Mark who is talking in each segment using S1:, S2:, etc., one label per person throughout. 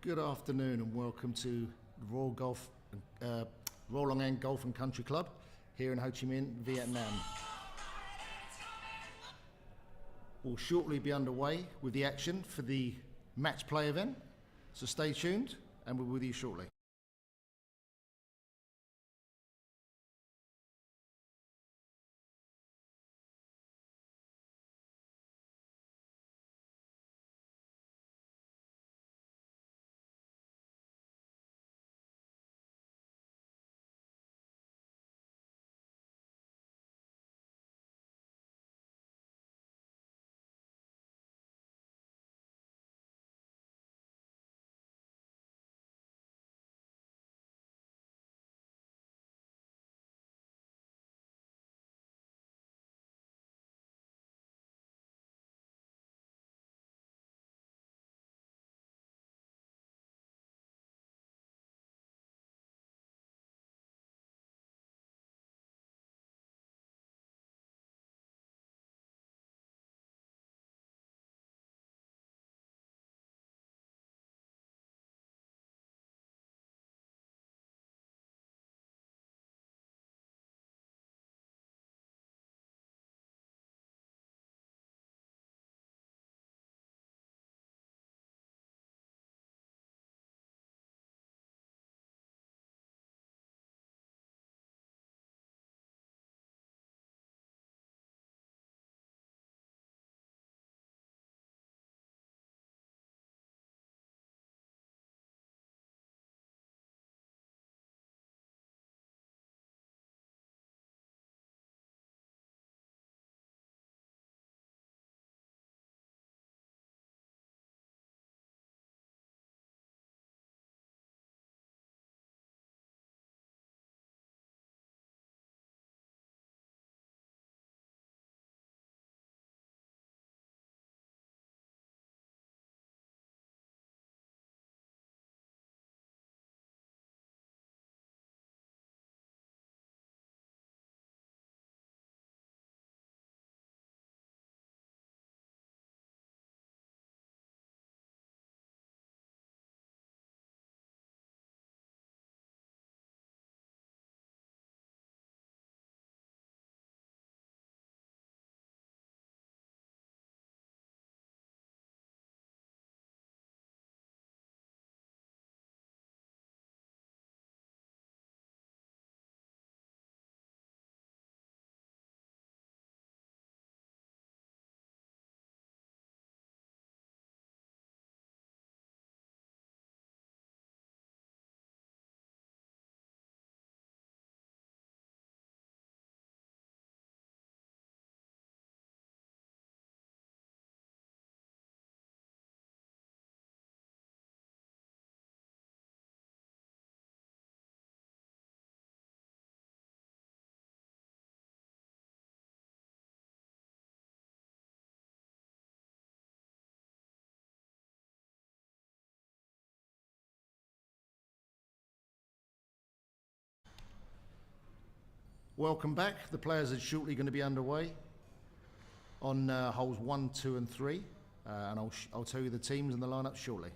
S1: Good afternoon and welcome to the Royal Long An Golf and Country Club here in Ho Chi Minh, Vietnam. We'll shortly be underway with the action for the match play event, so stay tuned and we'll be with you shortly. Welcome back. The players are shortly going to be underway on holes 1, 2 and 3 and I'll tell you the teams and the lineup shortly.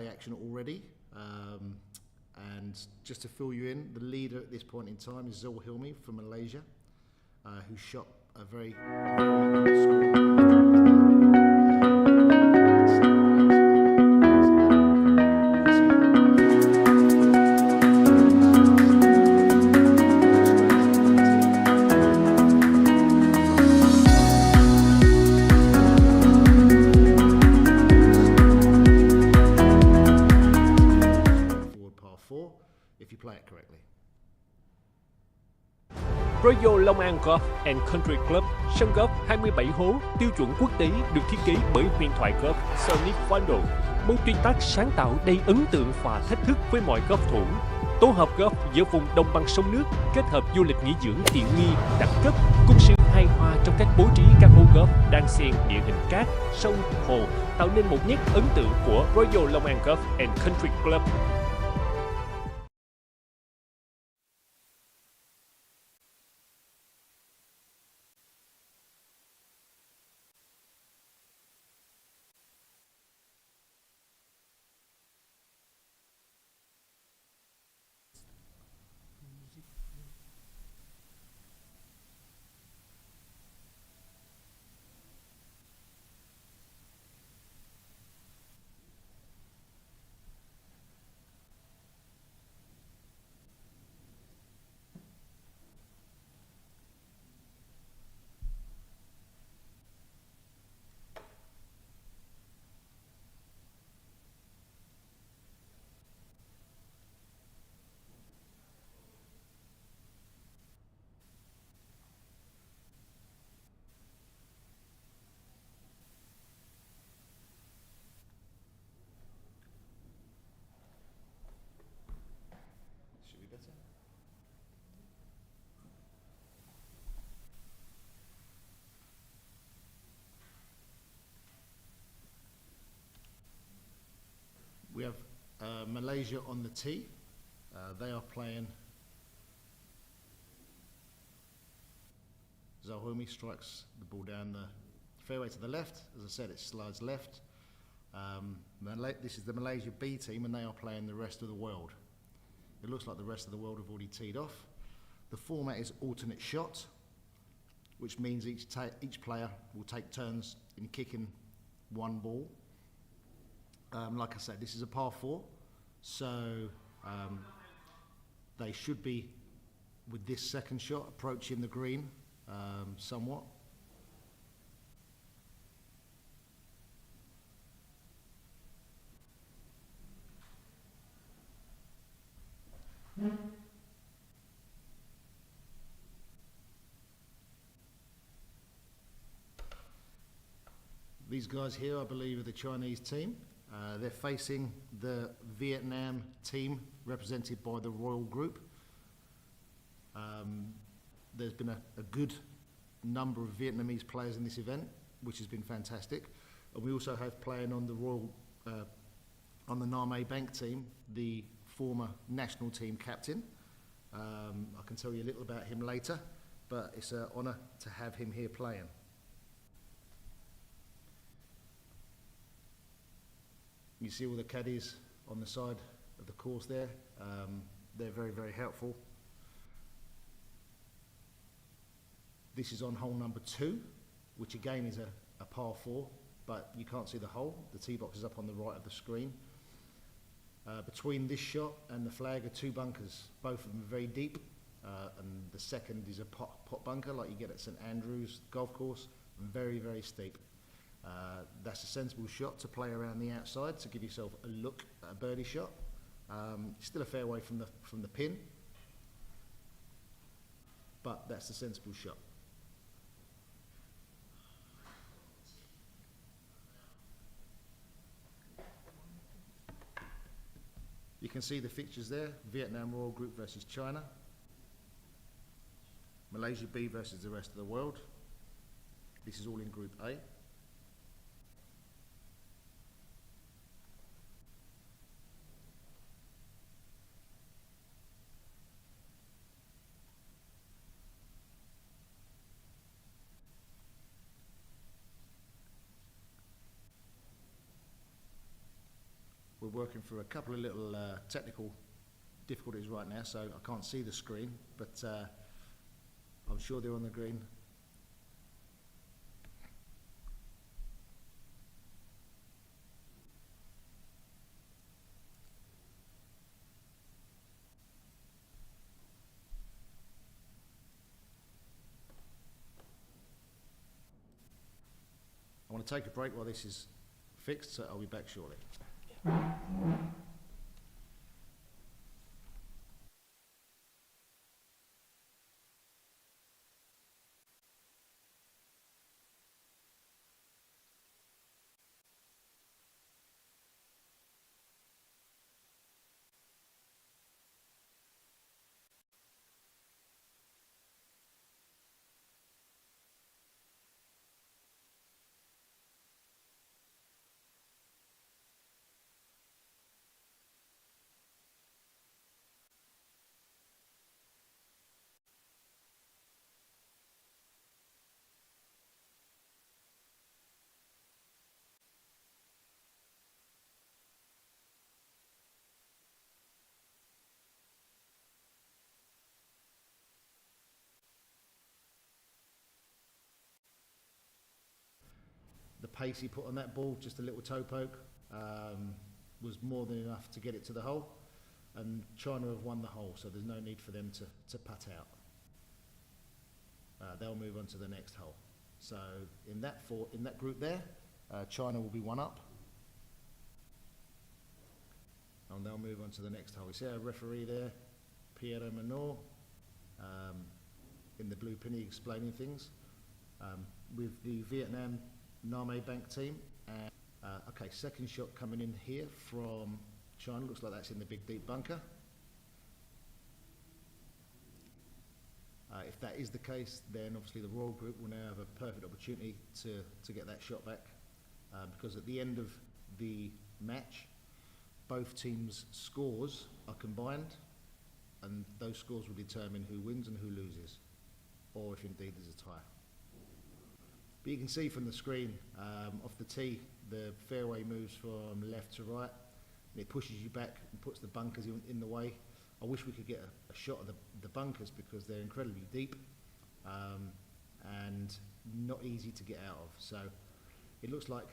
S1: action already. And just to fill you in, the leader at this point in time is Zul Hilmi from Malaysia, who shot a very good score. If you play it correctly.
S2: Royal Long An Golf and Country Club, sân golf 27 hố, tiêu chuẩn quốc tế được thiết kế bởi huyền thoại golf Sonny Fondo. Một tuyệt tác sáng tạo đầy ấn tượng và thách thức với mọi golf thủ. Tổ hợp golf giữa vùng đồng bằng sông nước kết hợp du lịch nghỉ dưỡng tiện nghi, đẳng cấp cùng sự hài hòa trong cách bố trí các hố golf đang xen địa hình cát, sông, hồ tạo nên một nét ấn tượng của Royal Long An Golf and Country Club. We have Malaysia on the tee. They are playing. Zul Hilmi strikes the ball down the fairway to the left. As I said, it slides left. This is the Malaysia B team, and they are playing the rest of the world. It looks like the rest of the world have already teed off. The format is alternate shot, which means each player will take turns in kicking one ball. Like I said, this is a par 4, so they should be, with this second shot, approaching the green somewhat. These guys here, I believe, are the Chinese team. They're facing the Vietnam team represented by the Royal Group. There's been a good number of Vietnamese players in this event, which has been fantastic. And we also have playing on the on the Nam A Bank team, the former national team captain. I can tell you a little about him later, but it's an honour to have him here playing. You see all the caddies on the side of the course there. They're very, very helpful. This is on hole number 2, which again is a par 4, but you can't see the hole. The tee box is up on the right of the screen. Between this shot and the flag are 2 bunkers, both of them very deep, and the second is a pot bunker like you get at St Andrews golf course, and very, very steep. That's a sensible shot to play around the outside to give yourself a look at a birdie shot. Still a fair way from the pin, but that's a sensible shot. You can see the fixtures there: Vietnam Royal Group versus China, Malaysia B versus the rest of the world. This is all in Group A. We're working through a couple of little technical difficulties right now, so I can't see the screen, but I'm sure they're on the green. I want to take a break while this is fixed, so I'll be back shortly. The pace he put on that ball, just a little toe poke, was more than enough to get it to the hole. And China have won the hole, so there's no need for them to putt out. They'll move on to the next hole. So in that group there, China will be one up, and they'll move on to the next hole. We see our referee there, Pierre Manor, in the blue penny explaining things, with the Vietnam Nam Bank team. And, okay, second shot coming in here from China. Looks like that's in the big deep bunker. If that is the case, then obviously the Royal Group will now have a perfect opportunity to get that shot back, because at the end of the match, both teams' scores are combined, and those scores will determine who wins and who loses, or if indeed there's a tie. But you can see from the screen, off the tee, the fairway moves from left to right, and it pushes you back and puts the bunkers in the way. I wish we could get a shot of the bunkers, because they're incredibly deep and not easy to get out of. So it looks like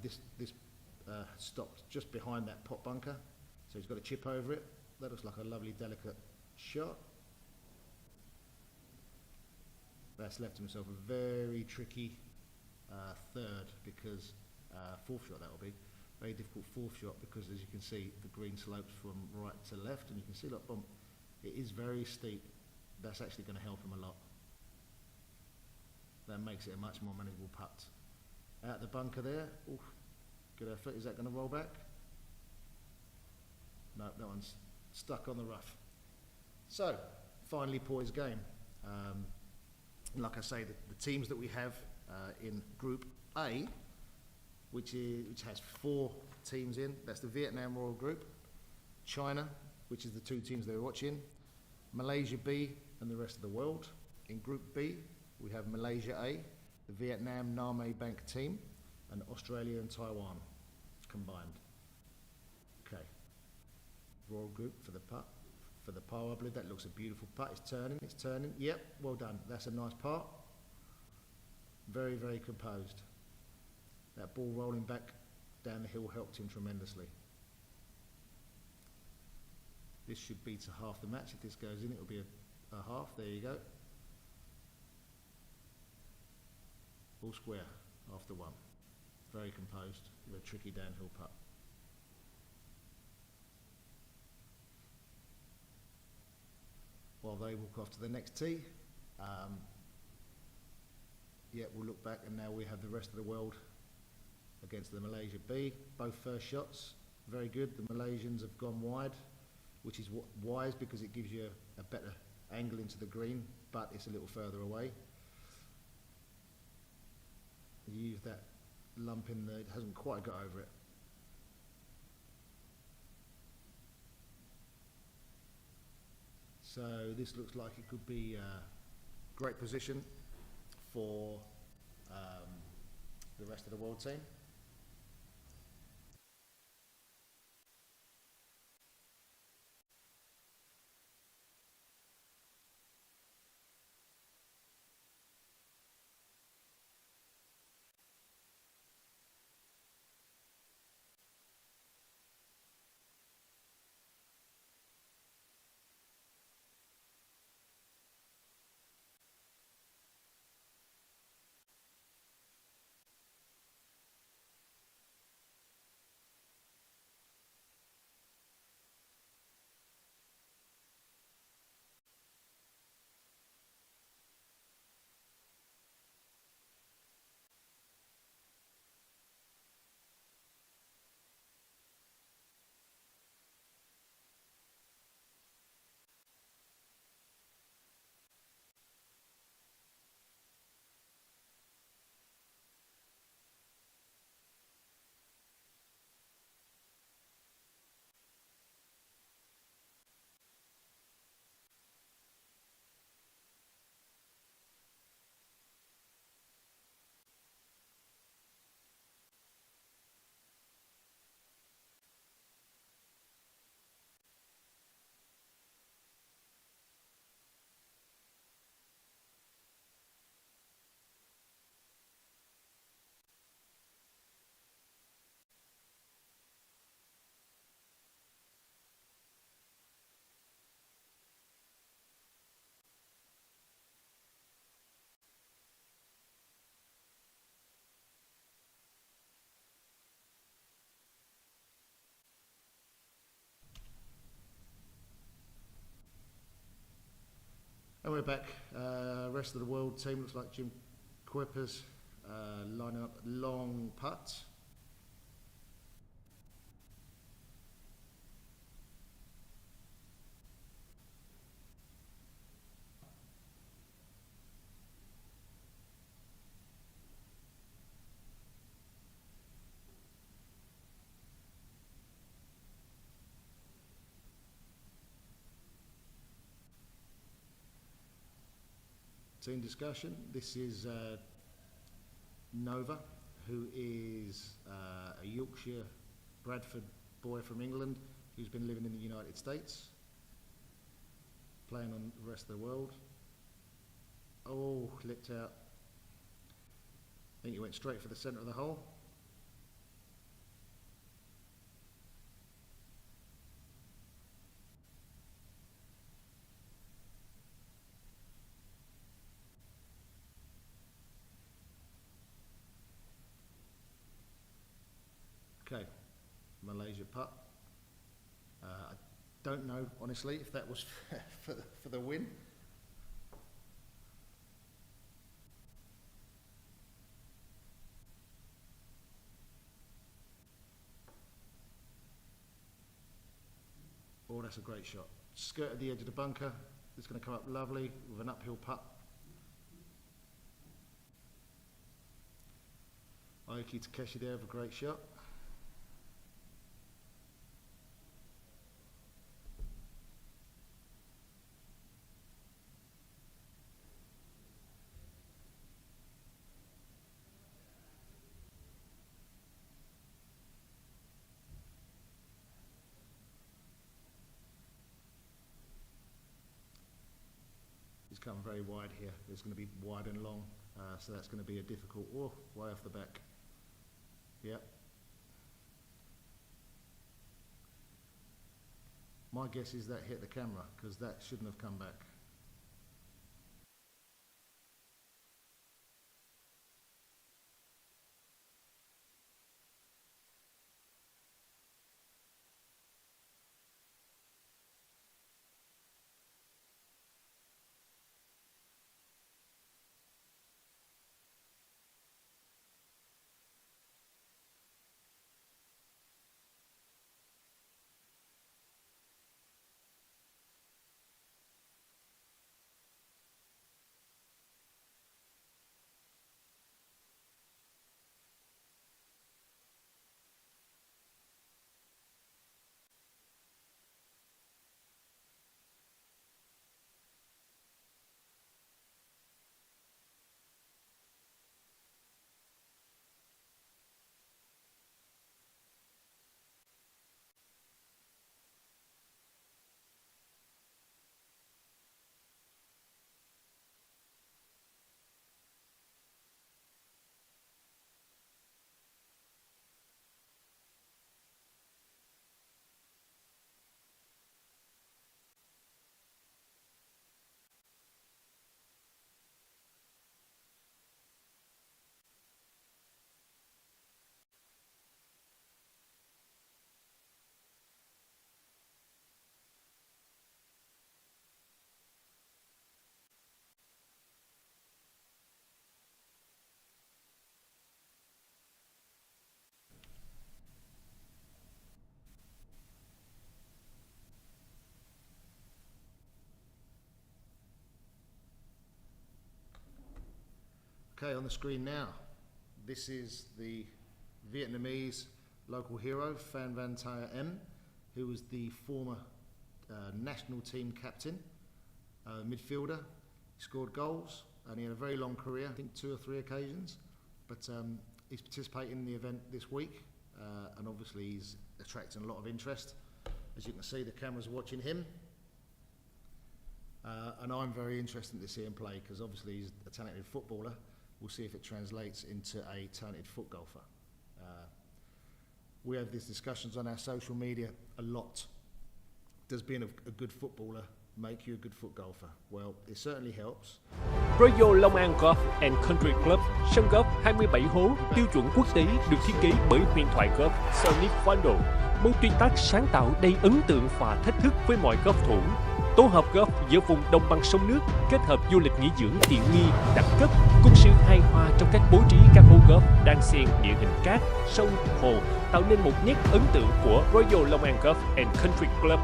S2: this stopped just behind that pot bunker, so he's got a chip over it. That looks like a lovely, delicate shot. That's left himself a very tricky third, because fourth shot that will be. Very difficult fourth shot, because as you can see, the green slopes from right to left, and you can see, look, boom, it is very steep. That's actually going to help him a lot. That makes it a much more manageable putt. Out the bunker there, oof, good effort. Is that going to roll back? No, that one's stuck on the rough. So, finally poised game. Like I say, the teams that we have in Group A, which has 4 teams in. That's the Vietnam Royal Group, China, which is the 2 teams they were watching, Malaysia B, and the rest of the world. In Group B, we have Malaysia A, the Vietnam Nam Bank team, and Australia and Taiwan combined. Okay. Royal Group for the putt, for the par, I believe. That looks a beautiful putt. It's turning. Yep, well done. That's a nice par. Very, very composed. That ball rolling back down the hill helped him tremendously. This should be to half the match. If this goes in, it will be a half. There you go. All square after one. Very composed with a tricky downhill putt. While they walk off to the next tee, yeah, we'll look back, and now we have the rest of the world against the Malaysia B. Both first shots, very good. The Malaysians have gone wide, which is wise, because it gives you a better angle into the green, but it's a little further away. You use that lump in there, it hasn't quite got over it. So this looks like it could be a great position for the rest of the world team.
S1: we're back. Rest of the world team looks like Jim Kuiper's lining up a long putt. Team discussion. This is Nova, who is a Yorkshire Bradford boy from England who's been living in the United States, playing on the rest of the world. Oh, clipped out. I think he went straight for the centre of the hole. Okay, Malaysia putt. I don't know, honestly, if that was for the win. Oh, that's a great shot. Skirted the edge of the bunker. It's going to come up lovely with an uphill putt. Aoki Takeshi there with a great shot. He's come very wide here. It's going to be wide and long, so that's going to be a difficult, oh, way off the back. Yep. My guess is that hit the camera, because that shouldn't have come back. Okay, on the screen now, this is the Vietnamese local hero, Phan Van Thia Em, who was the former national team captain, midfielder. He scored goals, and he had a very long career, I think 2 or 3 occasions, but he's participating in the event this week, and obviously he's attracting a lot of interest. As you can see, the camera's watching him. And I'm very interested to see him play, because obviously he's a talented footballer. We'll see if it translates into a talented foot golfer. We have these discussions on our social media a lot. Does being a good footballer make you a good foot golfer? Well, it certainly helps.
S3: Royal Long An Golf and Country Club, sân golf 27 hố, tiêu chuẩn quốc tế được thiết kế bởi huyền thoại golf Sonic Fondo, một tuyệt tác sáng tạo đầy ấn tượng và thách thức với mọi golf thủ. tổ hợp golf giữa vùng đồng bằng sông nước kết hợp du lịch nghỉ dưỡng tiện nghi, đẳng cấp, cùng sự hài hòa trong cách bố trí các hố golf đang xen địa hình cát, sông, hồ, tạo nên một nét ấn tượng của Royal Long An Golf and Country Club.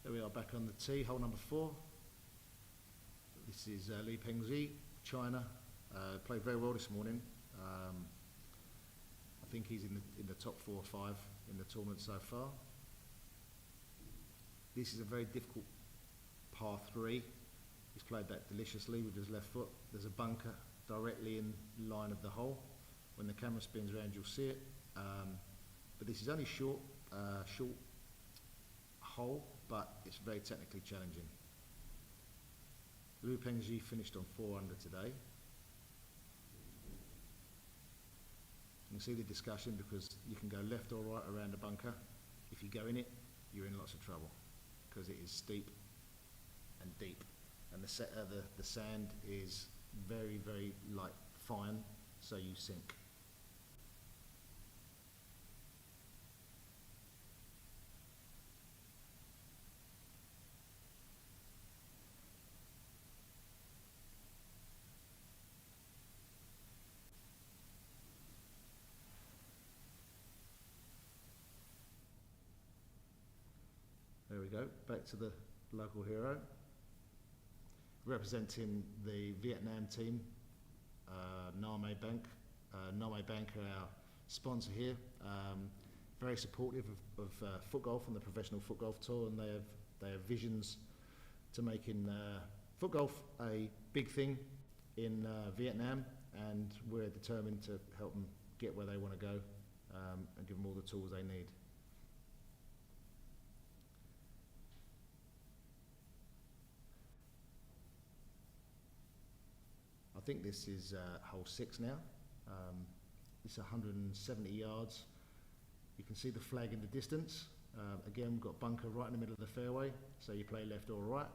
S2: There we are back on the tee, hole number 4. This is Li Pengzi, China. Played very well this morning. I think he's in the top 4 or 5 in the tournament so far. This is a very difficult par 3. He's played that deliciously with his left foot. There's a bunker directly in line of the hole. When the camera spins around, you'll see it. But this is only short hole, but it's very technically challenging. Liu Pengji finished on 4 under today. You can see the discussion because you can go left or right around the bunker. If you go in it, you're in lots of trouble because it is steep and deep, and the sand is very, very light, fine, so you sink. There we go, back to the local hero. Representing the Vietnam team, Nam Bank. Nam Bank are our sponsor here. Very supportive of FootGolf and the professional FootGolf tour, and they have visions to making FootGolf a big thing in Vietnam, and we're determined to help them get where they want to go and give them all the tools they need. I think this is hole 6 now. It's 170 yards. You can see the flag in the distance. Again, we've got bunker right in the middle of the fairway, so you play left or right.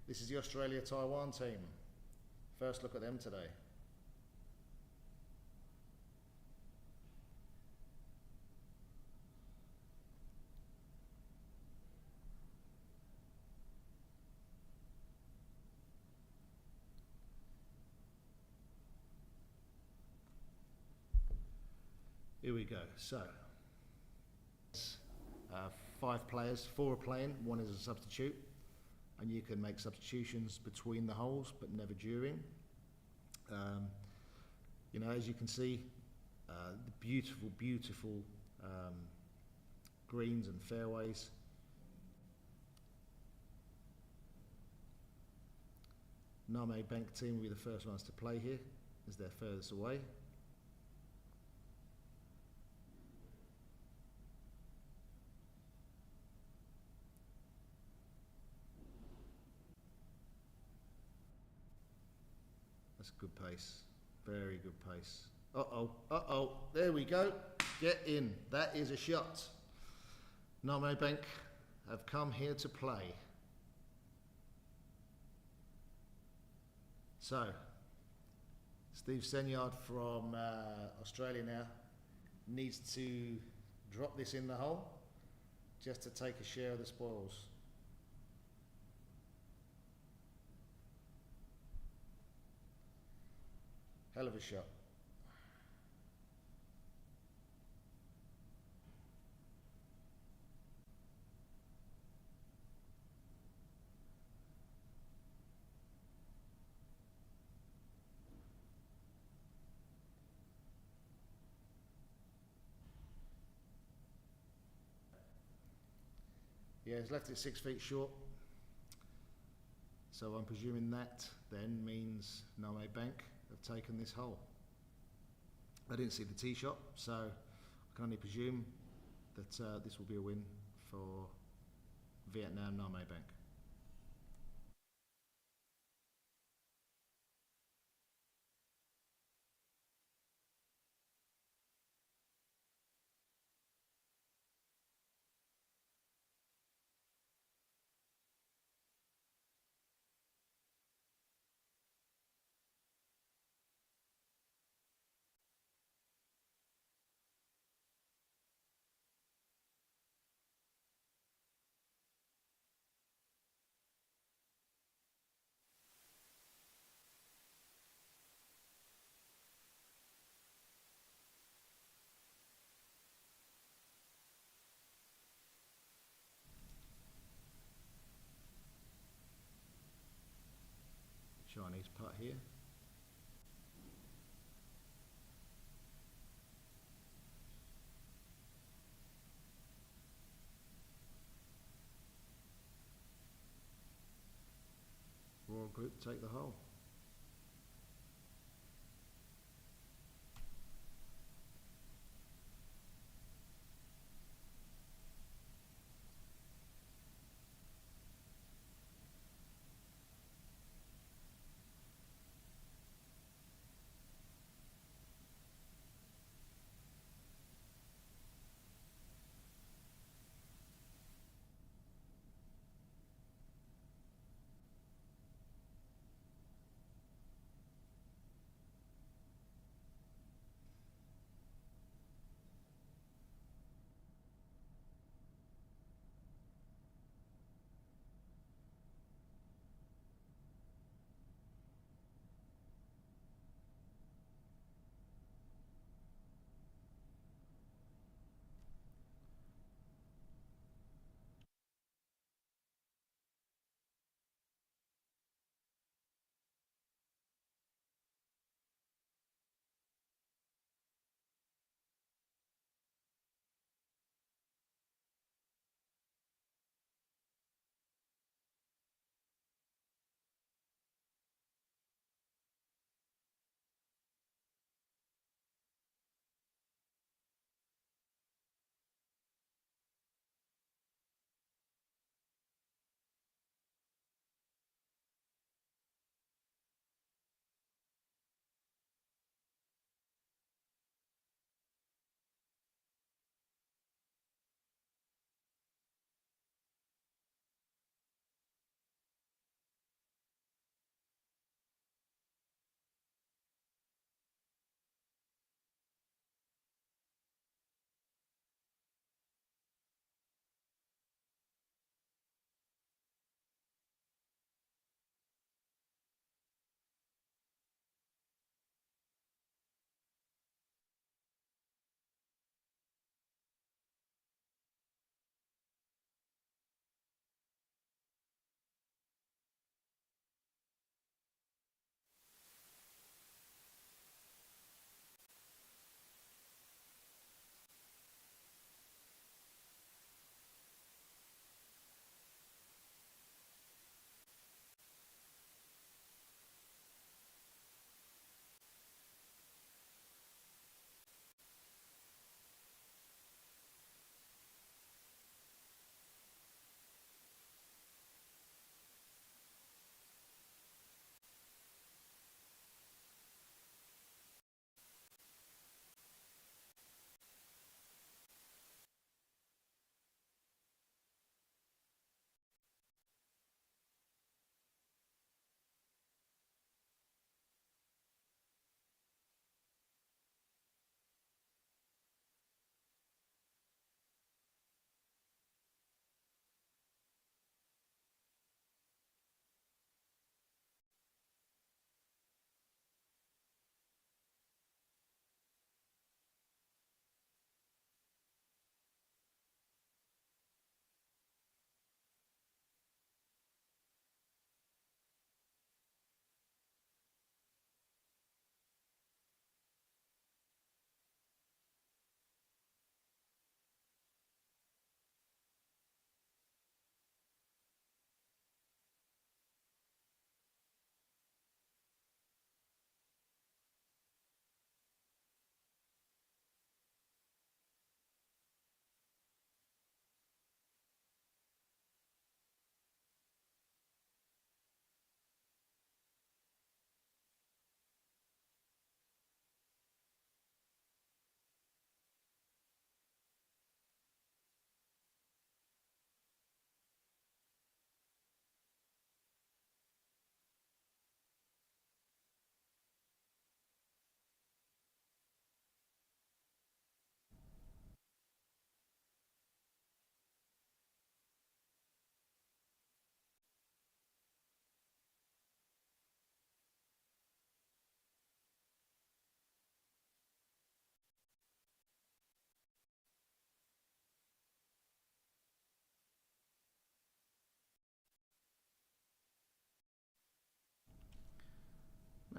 S2: This is the Australia-Taiwan team. First look at them today. Here we go. So, 5 players, 4 are playing, 1 is a substitute, and you can make substitutions between the holes, but never during. You know, as you can see, the beautiful, beautiful greens and fairways. Nam Bank team will be the first ones to play here, as they're furthest away. That's good pace, very good pace. Uh-oh, there we go, get in, that is a shot. Nam Bank have come here to play. So, Steve Senyard from Australia now needs to drop this in the hole just to take a share of the spoils. Hell of a shot. Yeah, he's left it 6 feet short. So I'm presuming that then means Nam Bank have taken this hole. I didn't see the tee shot, so I can only presume that this will be a win for Vietnam Nam Bank. putt here. Royal Group take the hole.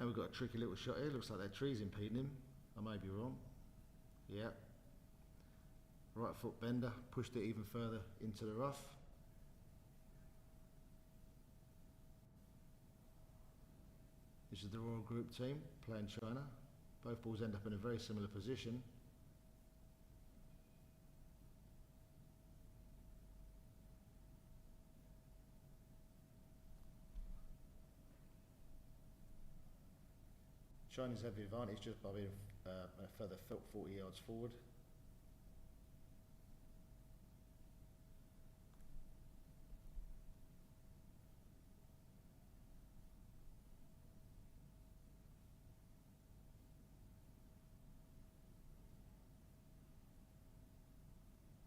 S1: And we've got a tricky little shot here. Looks like that tree's impeding him. I may be wrong. Yeah. Right foot bender, pushed it even further into the rough. This is the Royal Group team playing China. Both balls end up in a very similar position. Chinese have the advantage just by being a further 40 yards forward.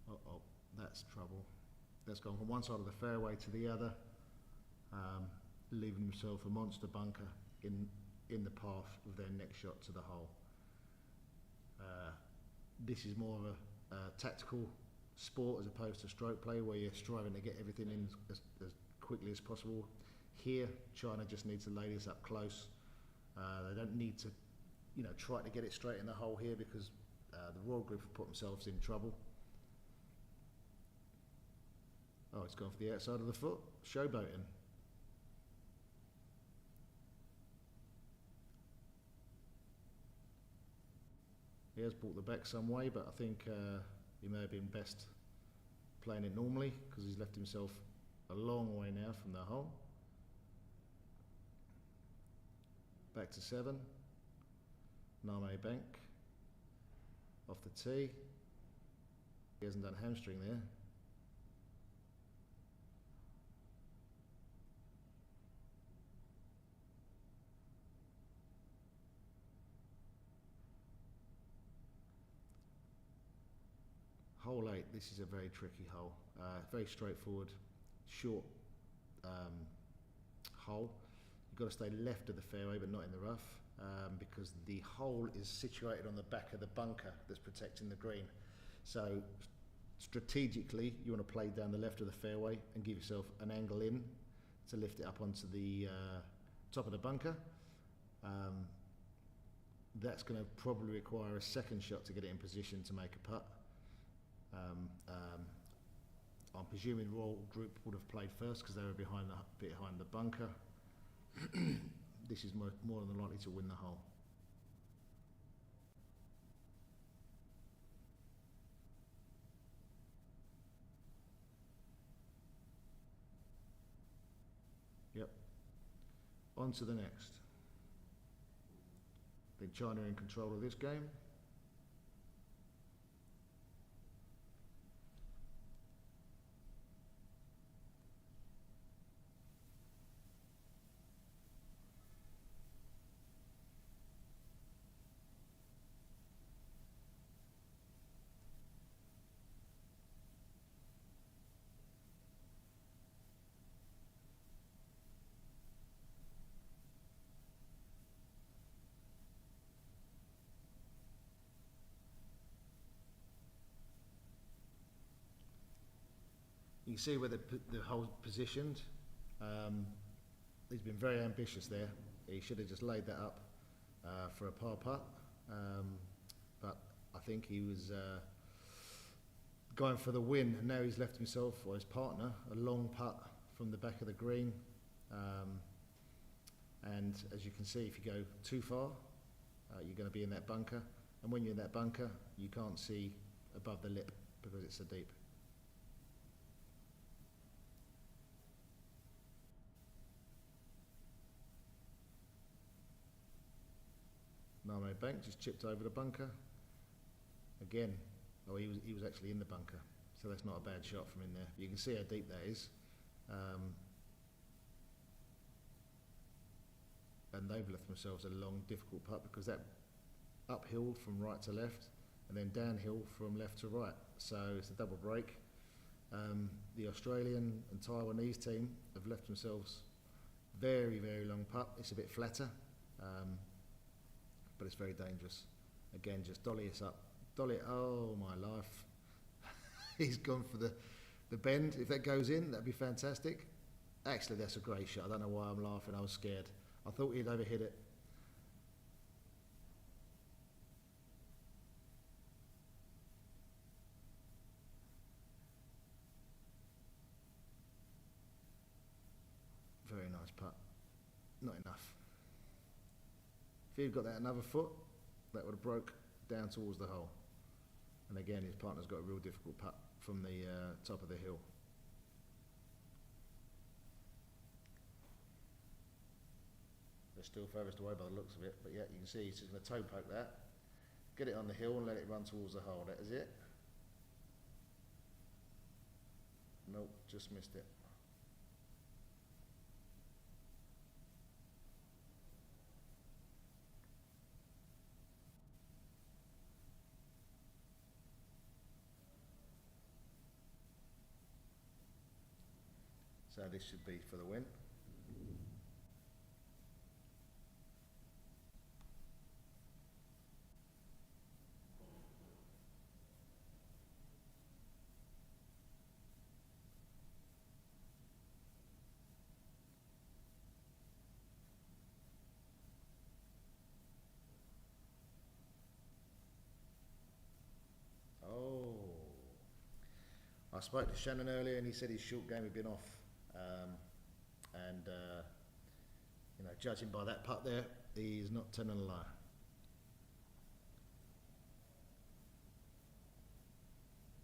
S1: Uh-oh, that's trouble. That's gone from one side of the fairway to the other, leaving himself a monster bunker in the path of their next shot to the hole. This is more of a tactical sport as opposed to stroke play, where you're striving to get everything in as quickly as possible. Here, China just needs to lay this up close. They don't need to, try to get it straight in the hole here, because the Royal Group have put themselves in trouble. Oh, it's gone for the outside of the foot, showboating. He has brought the back some way, but I think he may have been best playing it normally, because he's left himself a long way now from the hole. Back to 7. Name bank. Off the tee. He hasn't done hamstring there. Hole 8, this is a very tricky hole. Very straightforward, short hole. You've got to stay left of the fairway but not in the rough, because the hole is situated on the back of the bunker that's protecting the green. So strategically, you want to play down the left of the fairway and give yourself an angle in to lift it up onto the top of the bunker. That's going to probably require a second shot to get it in position to make a putt. I'm presuming Royal Group would have played first because they were behind the bunker. This is more than likely to win the hole. Yep. On to the next. I think China are in control of this game. You can see where the hole's positioned. He's been very ambitious there. He should have just laid that up for a par putt, but I think he was going for the win, and now he's left himself, or his partner, a long putt from the back of the green. And as you can see, if you go too far, you're going to be in that bunker, and when you're in that bunker, you can't see above the lip because it's so deep. Name bank just chipped over the bunker. Again, he was actually in the bunker, so that's not a bad shot from in there. You can see how deep that is. And they've left themselves a long, difficult putt, because that uphill from right to left and then downhill from left to right. So it's a double break. The Australian and Taiwanese team have left themselves very, very long putt. It's a bit flatter. But it's very dangerous. Again, just dolly us up. Dolly, oh my life. He's gone for the bend. If that goes in, that'd be fantastic. Actually, that's a great shot. I don't know why I'm laughing. I was scared. I thought he'd overhit it. If he'd got that another foot, that would have broke down towards the hole. And again, his partner's got a real difficult putt from the top of the hill. They're still furthest away by the looks of it, but yeah, you can see he's just going to toe poke that, get it on the hill and let it run towards the hole. That is it. Nope, just missed it. So this should be for the win. Oh, I spoke to Shannon earlier and he said his short game had been off. You know, judging by that putt there, he's not telling a lie.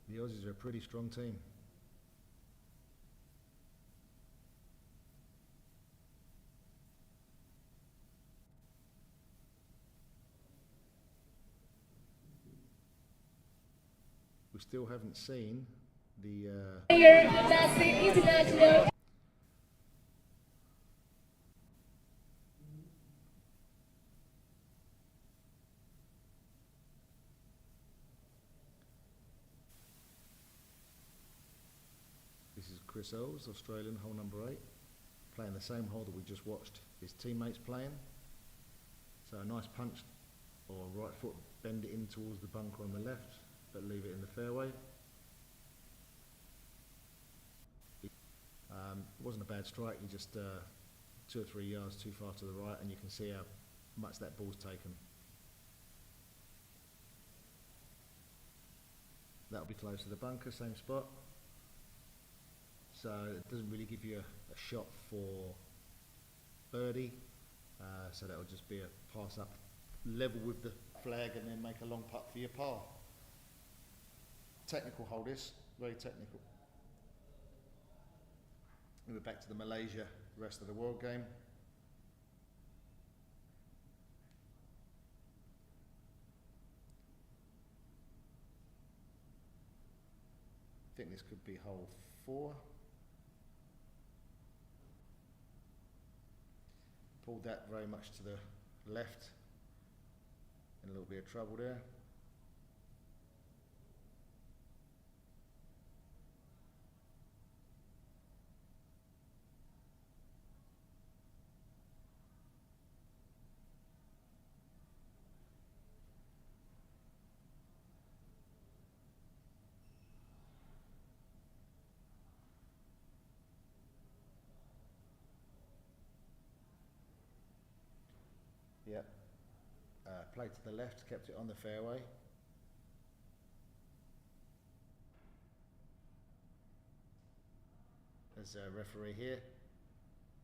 S1: The Aussies are a pretty strong team. We still haven't seen the
S4: International.
S1: This is Chris Earls, Australian, hole number 8, playing the same hole that we just watched his teammates playing. So a nice punch or right foot, bend it in towards the bunker on the left, but leave it in the fairway. It wasn't a bad strike, he just 2 or 3 yards too far to the right, and you can see how much that ball's taken. That'll be close to the bunker, same spot. So it doesn't really give you a shot for birdie, so that'll just be a pass up level with the flag and then make a long putt for your par. Technical hole this, very technical. And we're back to the Malaysia rest of the world game. I think this could be hole 4. Pulled that very much to the left, and a little bit of trouble there. Yep, played to the left, kept it on the fairway. There's a referee here,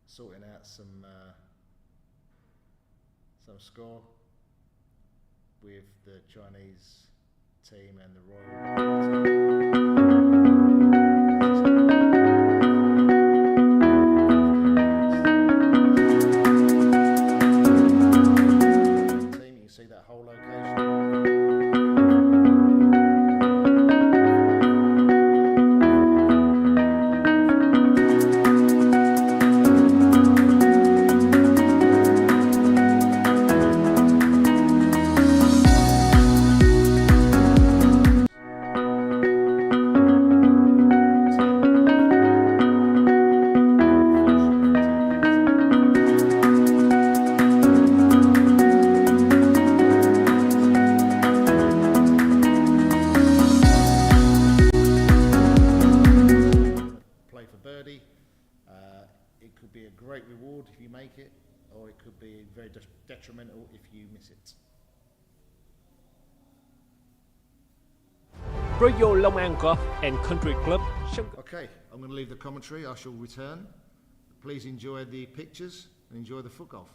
S1: sorting out some score with the Chinese team and the Royal team. You can see that whole location. It could be a great reward if you make it, or it could be very detrimental if you miss it.
S3: Royal Long An Golf and Country Club.
S1: Okay, I'm going to leave the commentary. I shall return. Please enjoy the pictures and enjoy the foot golf.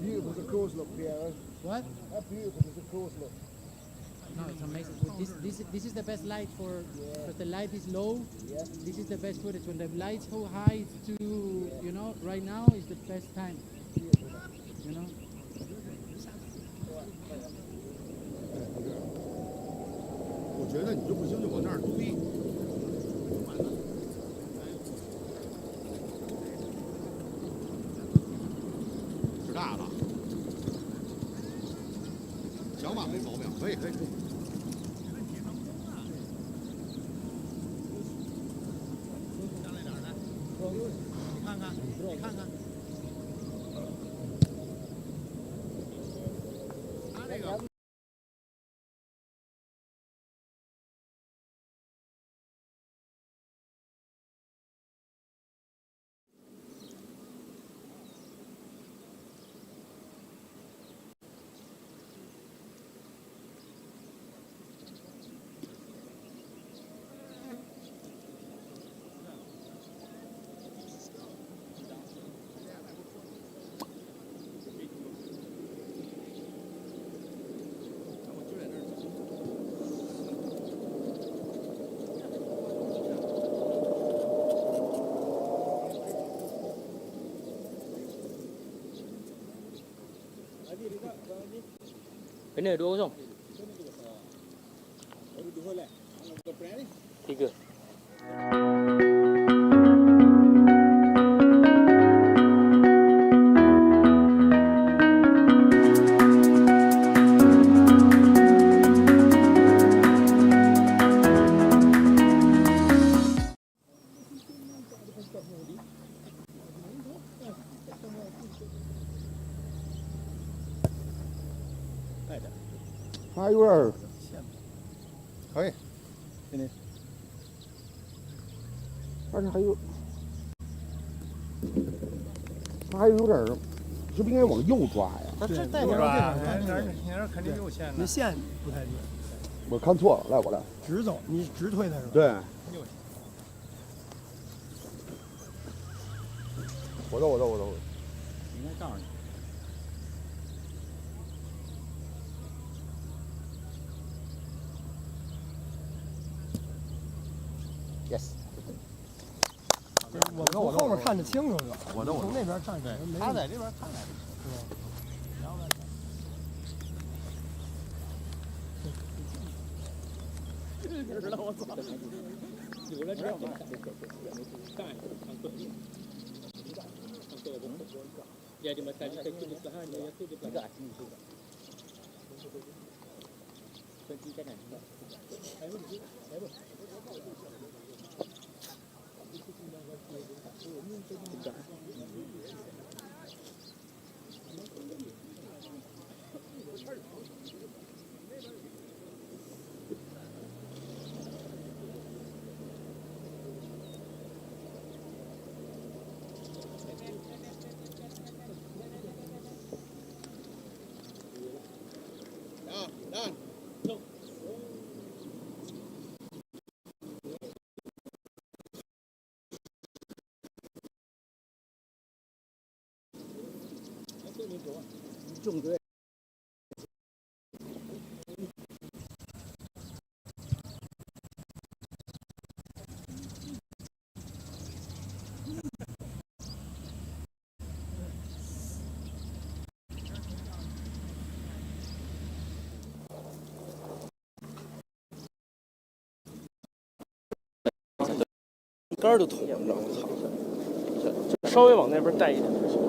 S1: beautiful does the course look, Piero?
S4: What?
S1: How beautiful does the course look?
S4: No, it's amazing. This is the best light for because the light is low.
S1: Yeah.
S4: This is the best footage. When the light's so high, it's too you know. Right now is the best time. You know.
S1: 我觉得你就不行就往那儿推。是大的，小马没毛病，可以。你看看，你看看，他这个。
S3: Ini 2-0. 3.
S1: Hai 有点儿，可以，给你。而且还有，他还有点儿，是不是应该往右抓呀？
S4: 它是带
S5: 右抓，
S4: 点
S5: 你那肯定有线的。
S6: 那线不太对，
S1: 我看错了，来我来。
S6: 直走，你直推它是吧？
S1: 对。我走。
S5: 应该告诉你。
S1: Yes。
S6: 我从后面看得清楚的，
S1: 我
S6: 从那边看着没。
S1: 他在这边，他在这边。
S3: 知道我操！有了这样吧，干，ya di mata kita itu usaha dia itu di belakang itu. Pergi kanan.
S1: Done. Trùng dưới.
S3: 杆儿都捅了，我操！这稍微往那边带一点就行。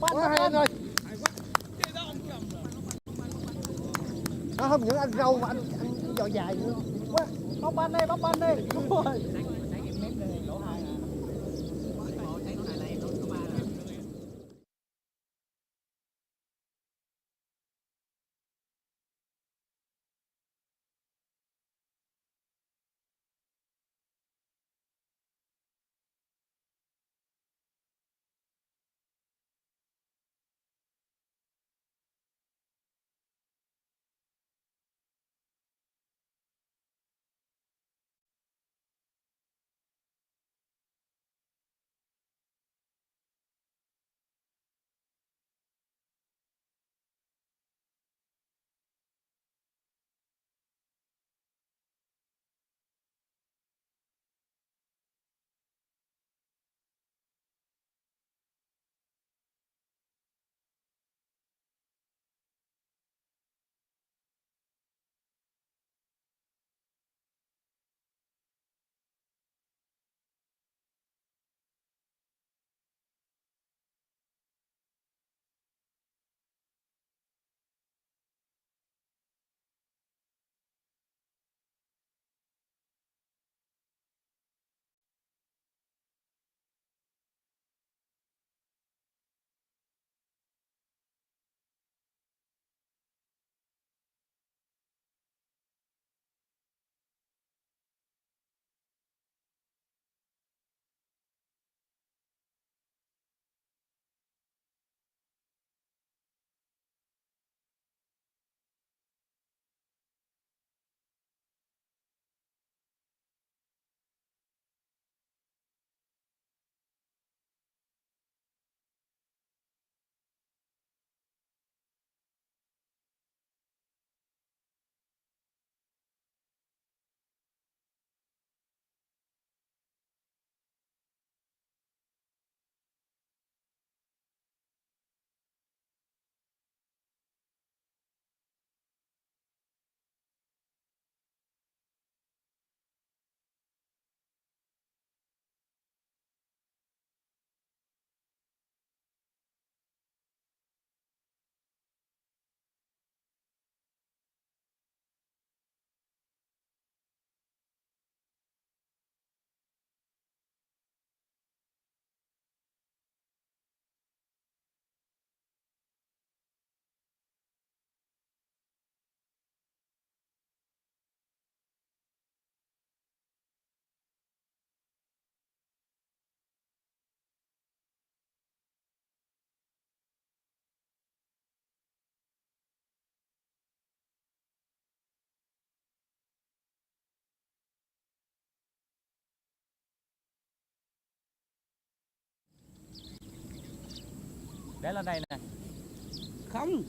S6: Quá hay anh ơi. Nó không những ăn rau mà ăn giò dài nữa. Quá, bóc ban đây, bóc ban đây. Đúng rồi.
S5: Để lên đây nè.
S7: Không,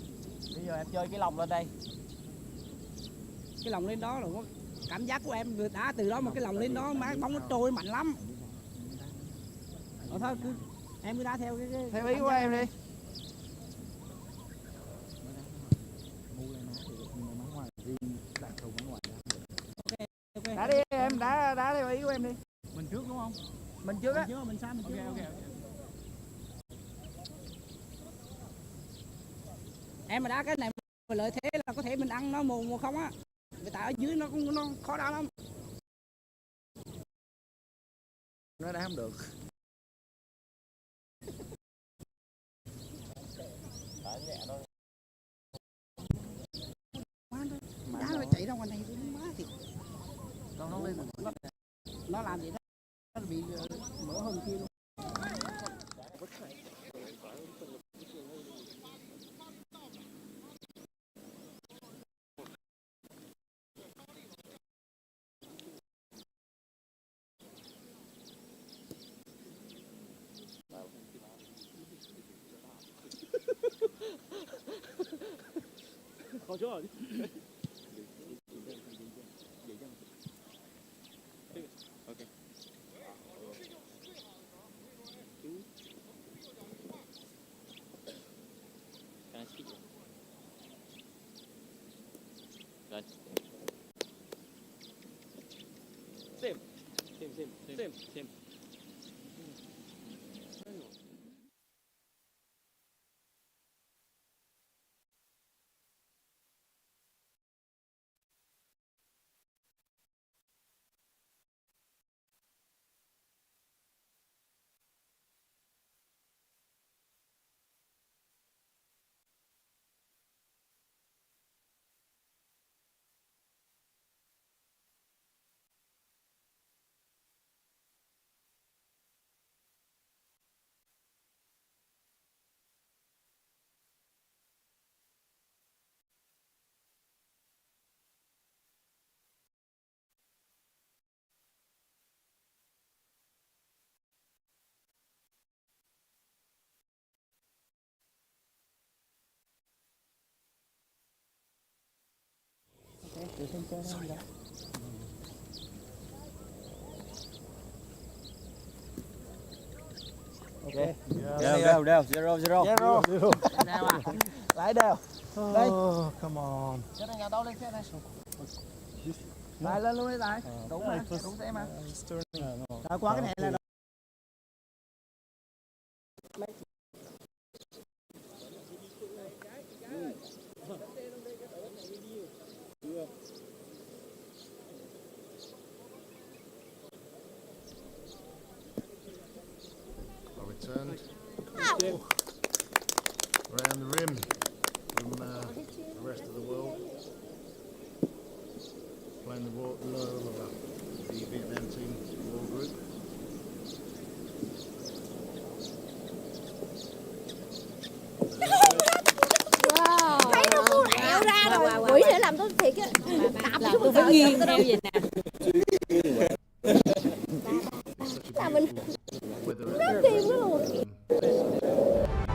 S5: Bây giờ em chơi cái lồng lên đây.
S7: cái lòng lên đó là có cảm giác của em đã từ đó mà cái lòng lên đó má bóng nó trôi mạnh lắm. Thôi cứ em cứ đá theo cái
S5: Theo ý của em đi.
S7: ok.
S5: Đá đi em, đá theo ý của em đi.
S7: Mình trước đúng không?
S5: Mình trước á.
S7: Mình trước, mình sai mình trước. Ok. Em mà đá cái này mà lợi thế là có thể mình ăn nó mù không á. Người ta ở dưới nó cũng nó khó đá lắm.
S5: Nó đá không được.
S7: Đá nó chạy ra ngoài này má thì
S5: Nó lên
S7: nó làm gì đó nó bị mỡ hơn kia luôn.
S3: Khó chưa? Rồi. Same.
S5: Đều, zero. Nào à. Lại đều. Đây.
S6: Come on.
S5: Xe này nhà đâu lên xe này. Lại lên luôn đi lại. Đúng mà, đúng xe mà.
S6: Rồi qua cái này là
S2: Returned around the rim from the rest of the world, playing the Vietnam team world group.
S8: Thấy nó muốn ẹo ra rồi, quỷ sẽ làm tôi thiệt á. Làm tôi phải nghiêng theo vậy nè. Là mình nó tim nó luôn.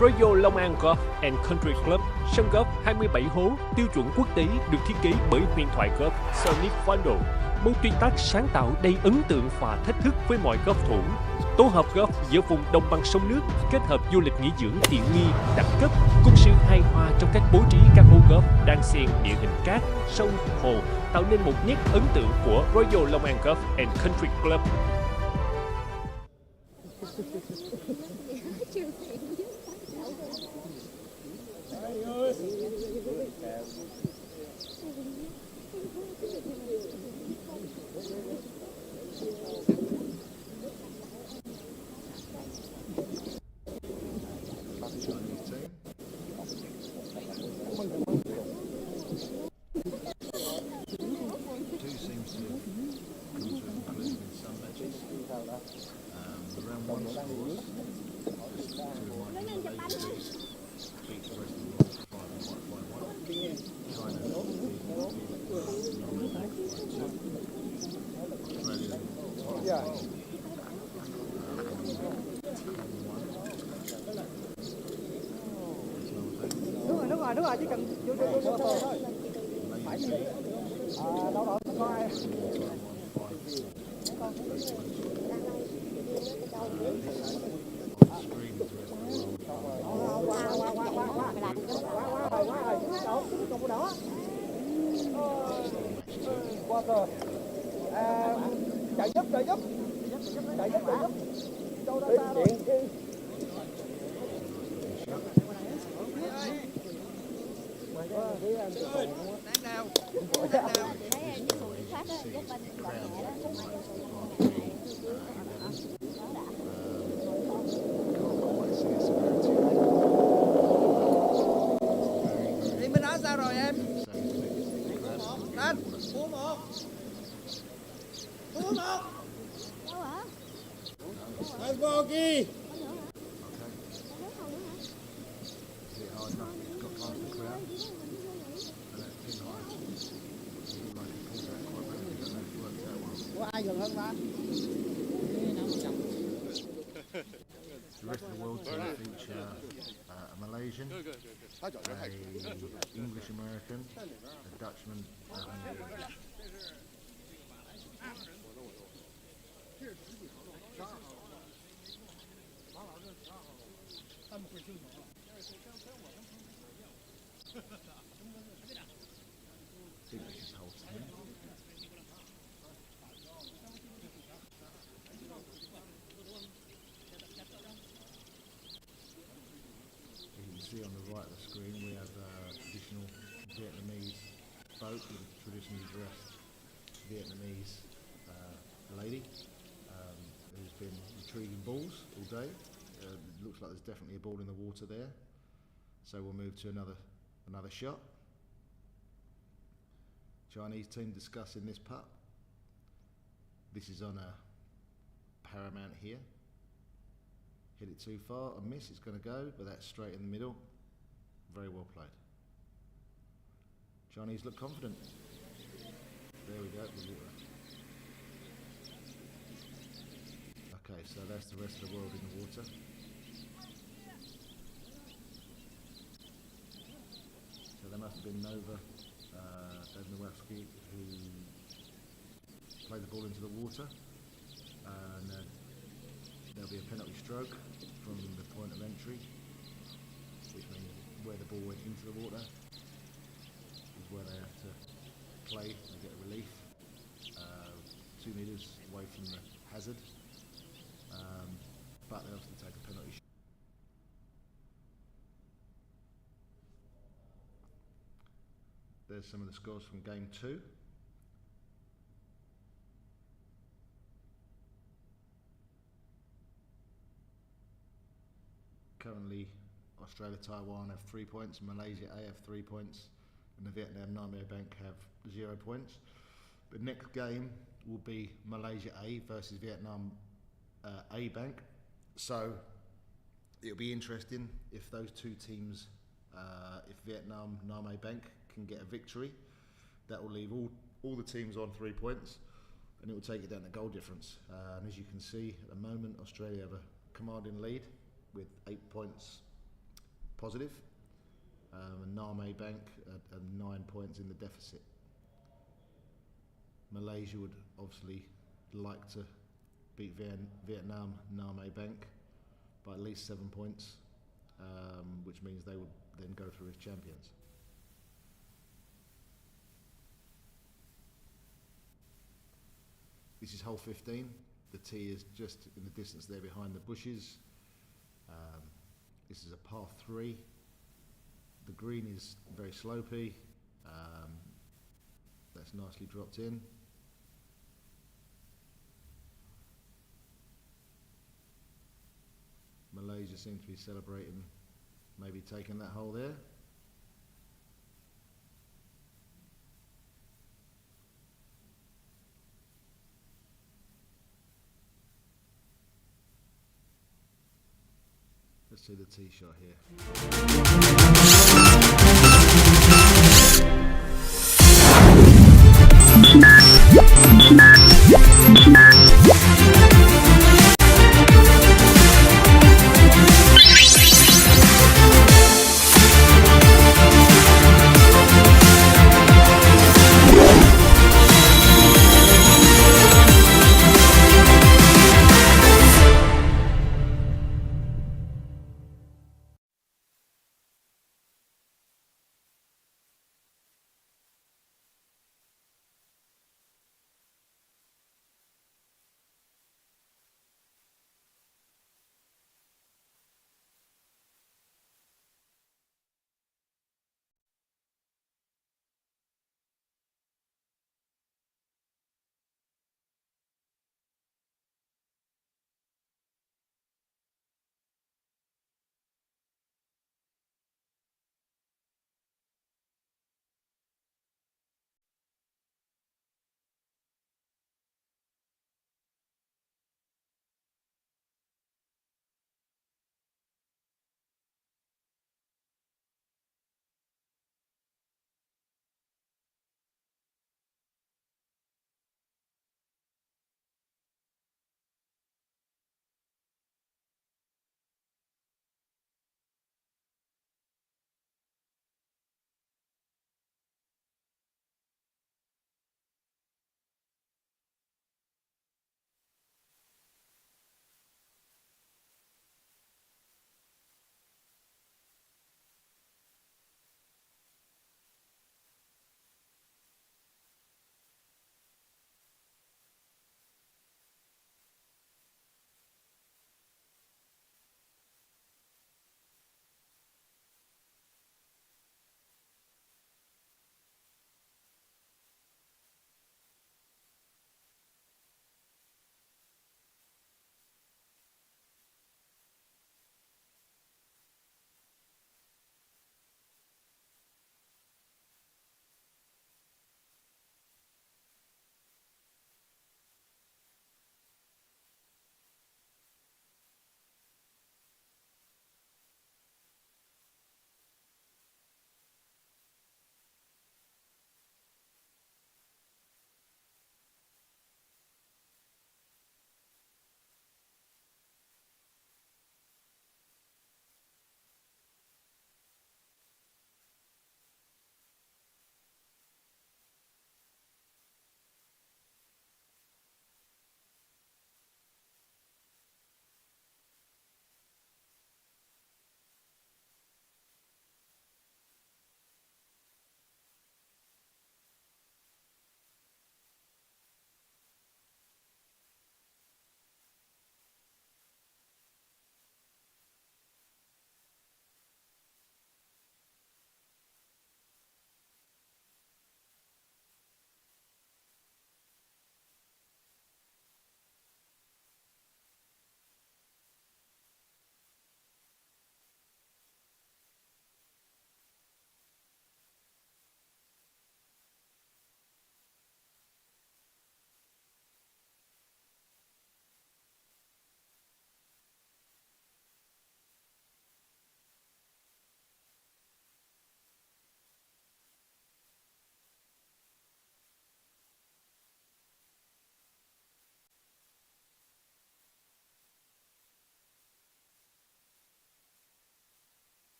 S3: Royal Long An Golf and Country Club, sân golf 27 hố, tiêu chuẩn quốc tế được thiết kế bởi huyền thoại golf Sonic Fando. Một tuyệt tác sáng tạo đầy ấn tượng và thách thức với mọi golf thủ. Tổ hợp golf giữa vùng đồng bằng sông nước kết hợp du lịch nghỉ dưỡng tiện nghi, đẳng cấp, cùng sự hài hòa trong cách bố trí các hố golf đan xen địa hình cát, sông, hồ, tạo nên một nét ấn tượng của Royal Long An Golf and Country Club.
S6: Đúng rồi, chỉ cần vô thôi. Phải gì? Đâu có ai. Qua rồi. Chạy giúp. Đâu ra ta rồi.
S5: Thì bên đó sao rồi em? Anh, mua một.
S8: Đâu hả?
S6: Let's go, Ghi. Có ai gần hơn ta?
S2: The rest of the world team feature a Malaysian, a English American, a Dutchman, and an English. think this is hole 10. You can see on the right of the screen we have a traditional Vietnamese boat with a traditionally dressed Vietnamese lady who's been retrieving balls all day. It looks like there's definitely a ball in the water there. So we'll move to another shot. Chinese team discussing this putt. This is on a paramount here. Hit it too far, a miss, it's going to go, but that's straight in the middle. Very well played. Chinese look confident. There we go, the water. Okay, so that's the rest of the world in the water. So there must have been Nova, Nowalski, who played the ball into the water. And there'll be a penalty stroke from the point of entry, which means where the ball went into the water is where they have to play and get a relief 2 metres away from the hazard, but they obviously take a penalty. There's some of the scores from game 2. Currently, Australia, Taiwan have 3 points, Malaysia A have 3 points, and the Vietnam Nam Bank have 0 points. The next game will be Malaysia A versus Vietnam A Bank. So it'll be interesting if those two teams, if Vietnam Nam A Bank can get a victory, that will leave all the teams on 3 points, and it will take it down to goal difference. And as you can see, at the moment, Australia have a commanding lead with 8 points positive, and Nam A Bank at 9 points in the deficit. Malaysia would obviously like to beat Vietnam Nam A Bank by at least 7 points, which means they would then go through as champions. This is hole 15. The tee is just in the distance there behind the bushes. This is a par 3. The green is very slopey. That's nicely dropped in. Malaysia seems to be celebrating maybe taking that hole there. Let's see the tee shot here.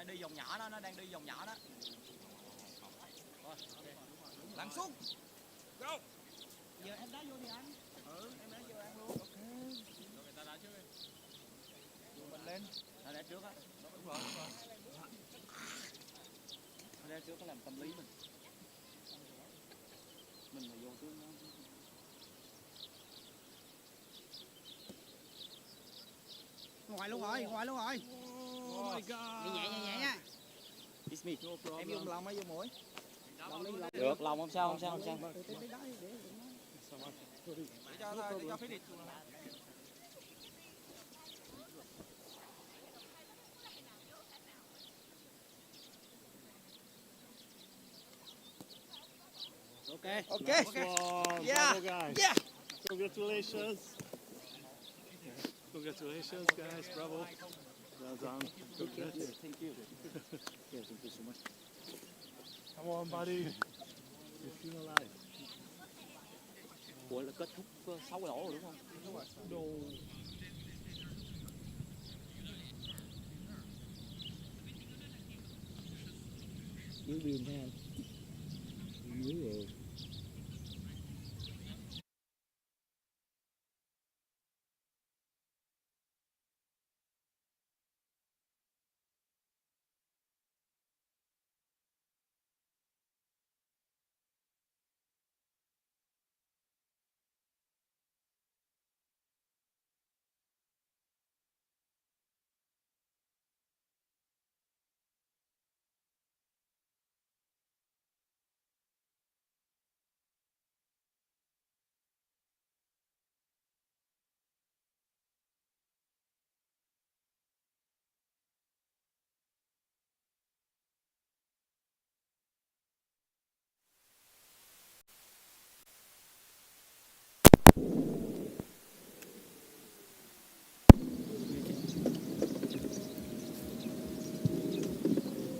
S5: đang đi vòng nhỏ đó, nó đang đi vòng nhỏ đó. Rồi, lặn xuống. Go. Giờ em đá vô thì ăn. Em đá vô ăn luôn. Ok. Rồi người ta đá trước đi. Mình lên. Nó đá trước á. Đúng rồi. Nó đá trước có làm tâm lý mình. Mình mà vô trước nó. Ngoài luôn rồi. Oh my god. Nhẹ nha. It's me. No, em dùng lòng hay dùng mũi? Được, lòng không sao. Để cho phía đi. Okay. Yeah. Yeah.
S9: Congratulations. Congratulations, guys. Bravo. Well done. Good catch.
S5: Thank you. Yeah, thank you so much.
S9: Come on, buddy. You're still alive.
S5: Ủa là kết thúc 6 lỗ rồi đúng không? Đúng rồi.
S9: No.
S5: Dưới pin thấy anh. Dưới rồi.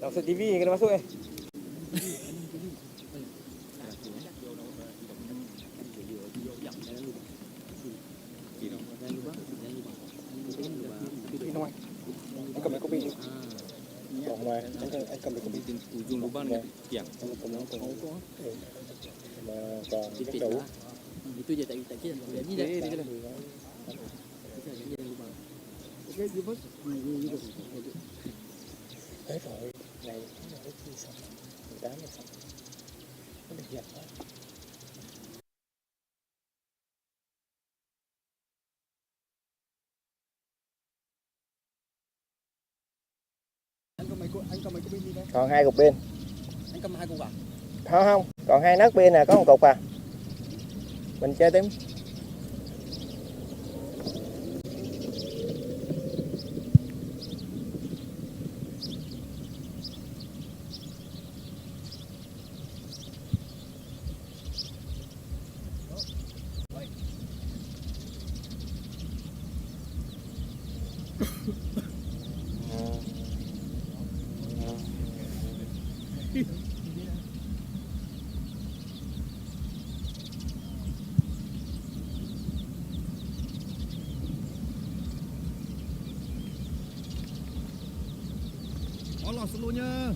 S6: Langsung TV kena masuk eh. Anh cầm cái copy. Còn ngoài anh cầm cái copy.
S5: Ujung lubang dengan tiang.
S6: Mà còn cái đủ.
S5: Itu je tak kira. Ni dah.
S6: Thế rồi, này nó tới khi xong, 18 giờ xong, nó được dẹp hết.
S5: Anh cầm mấy cái pin đi đây.
S6: Còn 2 cục pin.
S5: Anh cầm 2 cục à?
S6: Không, còn 2 nấc pin nè, có 1 cục à. Mình chơi tím.
S5: Lọt xuống luôn nha.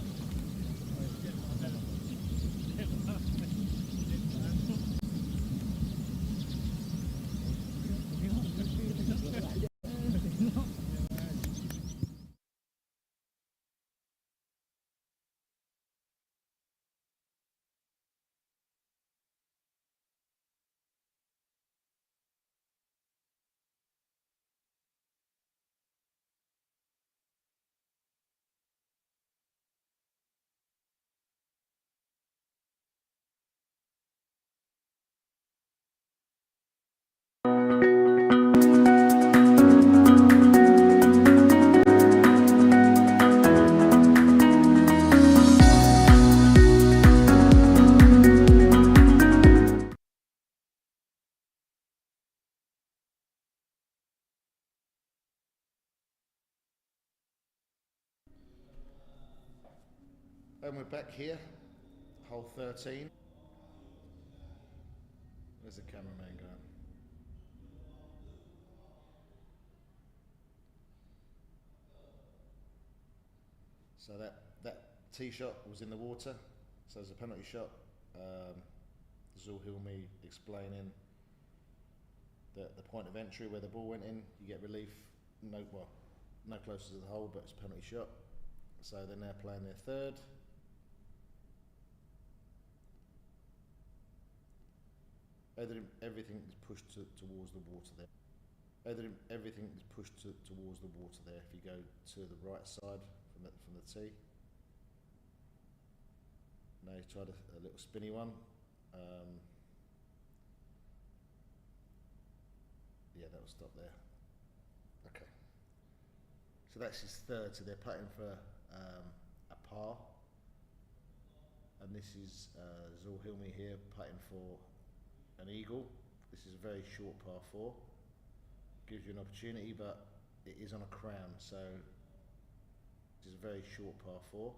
S2: And we're back here, hole 13. Where's the cameraman going? So that tee shot was in the water, so there's a penalty shot. Zul Hilmi explaining that the point of entry where the ball went in, you get relief, no closer to the hole, but it's a penalty shot. So they're now playing their third. Everything is pushed towards the water there. Everything is pushed towards the water there. If you go to the right side from the tee. Now he's tried a little spinny one. Yeah, that'll stop there. Okay. So that's his third. So they're putting for a par, and this is Zul Hilmi here putting for an eagle. This is a very short par 4. Gives you an opportunity, but it is on a crown. So this is a very short par 4.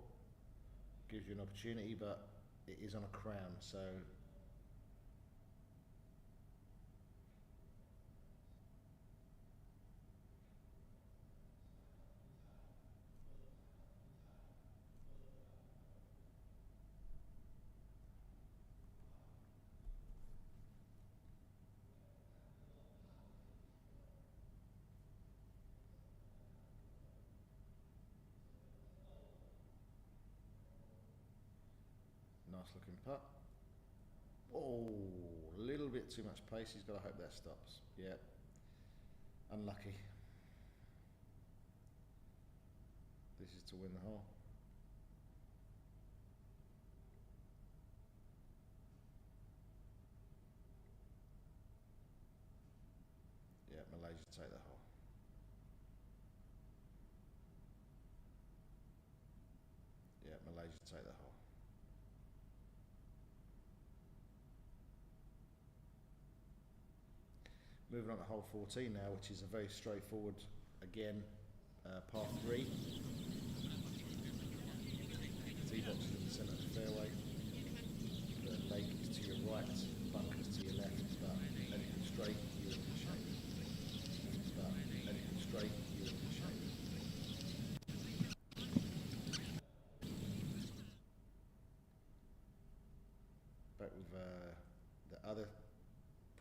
S2: Gives you an opportunity, but it is on a crown. So nice looking putt. Oh, a little bit too much pace. He's got to hope that stops. Yeah, unlucky. This is to win the hole. Yeah, Malaysia take the hole. Yeah, Malaysia take the hole. Moving on to hole 14 now, which is a very straightforward, again, par 3. Tee box is in the centre of the fairway. The lake is to your right, bunkers to your left, but anything straight, you're in good shape. But anything straight, you're in good shape. Back with the other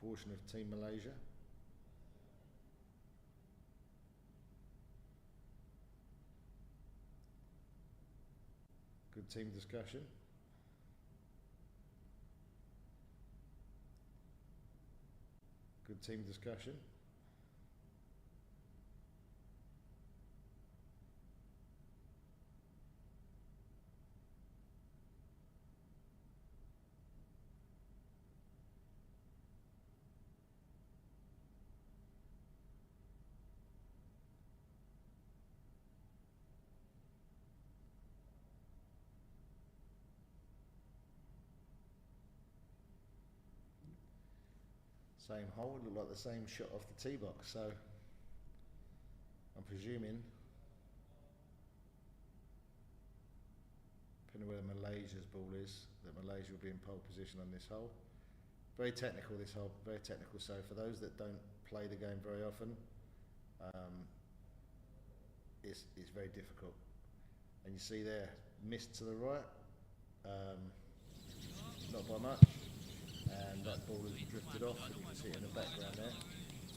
S2: portion of Team Malaysia. Good team discussion. Good team discussion. Same hole, look like the same shot off the tee box, so I'm presuming, depending where Malaysia's ball is, that Malaysia will be in pole position on this hole. Very technical, this hole, very technical. So for those that don't play the game very often, it's very difficult. And you see there, missed to the right, not by much. And that ball has drifted off, and you can see it in the background there,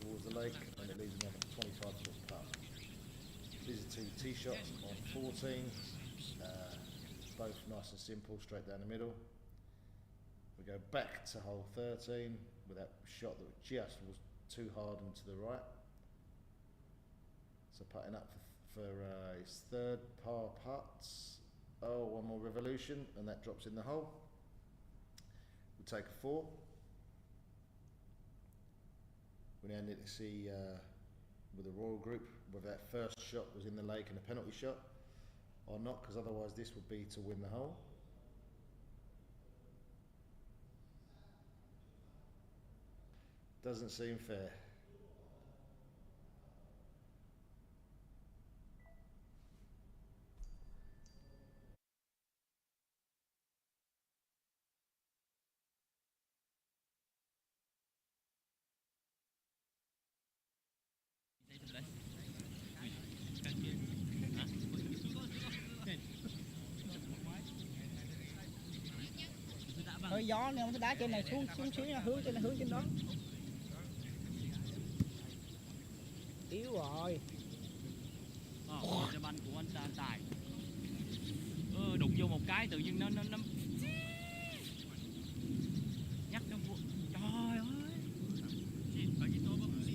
S2: towards the lake, and it leaves another 25-foot putt. These are 2 tee shots on 14, both nice and simple, straight down the middle. We go back to hole 13 with that shot that just was too hard and to the right. So putting up for his 3rd par putt. Oh, one more revolution, and that drops in the hole. We'll take a 4. We now need to see with the Royal Group whether that first shot was in the lake and a penalty shot or not, because otherwise this would be to win the hole. Doesn't seem fair.
S7: gió nên cái đá trên này xuống xíu nha, hướng trên đó. Yếu rồi.
S5: Cái banh của anh Tài. Đụng vô một cái tự nhiên nó nhắc nó vô. Trời ơi.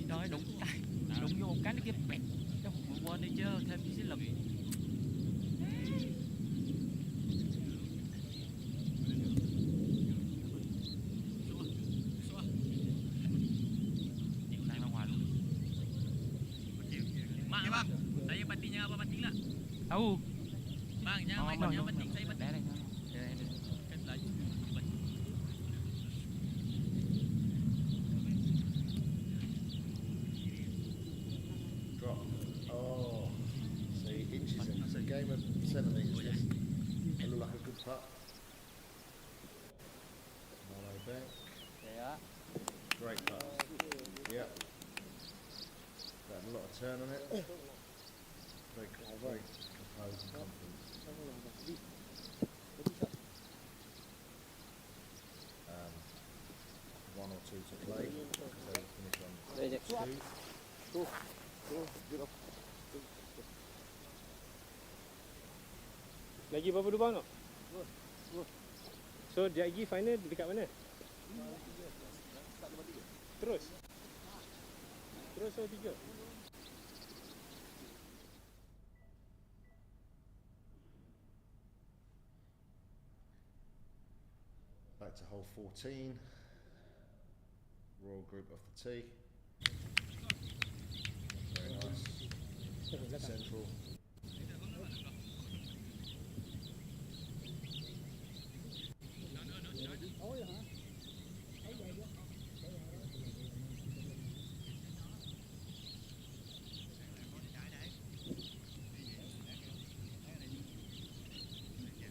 S5: Trời đụng tay. Đụng vô một cái nó kia bẹt. Nó quên đi chứ, thêm tí xíu lực. Bang, jangan main yang penting saya penting. Kan laju.
S2: Drop. Oh, see, inches in. It's a game of centimetres. It looked like a good putt. Follow back. Great putt. Yep. Got a lot of turn on it. Very composed and confident. One or two to play. So finish on 2.
S3: Lagi berapa lubang tak? So dia lagi final dekat mana? Terus so 3.
S2: Back to hole 14. Royal group off the tee. Very nice. Central.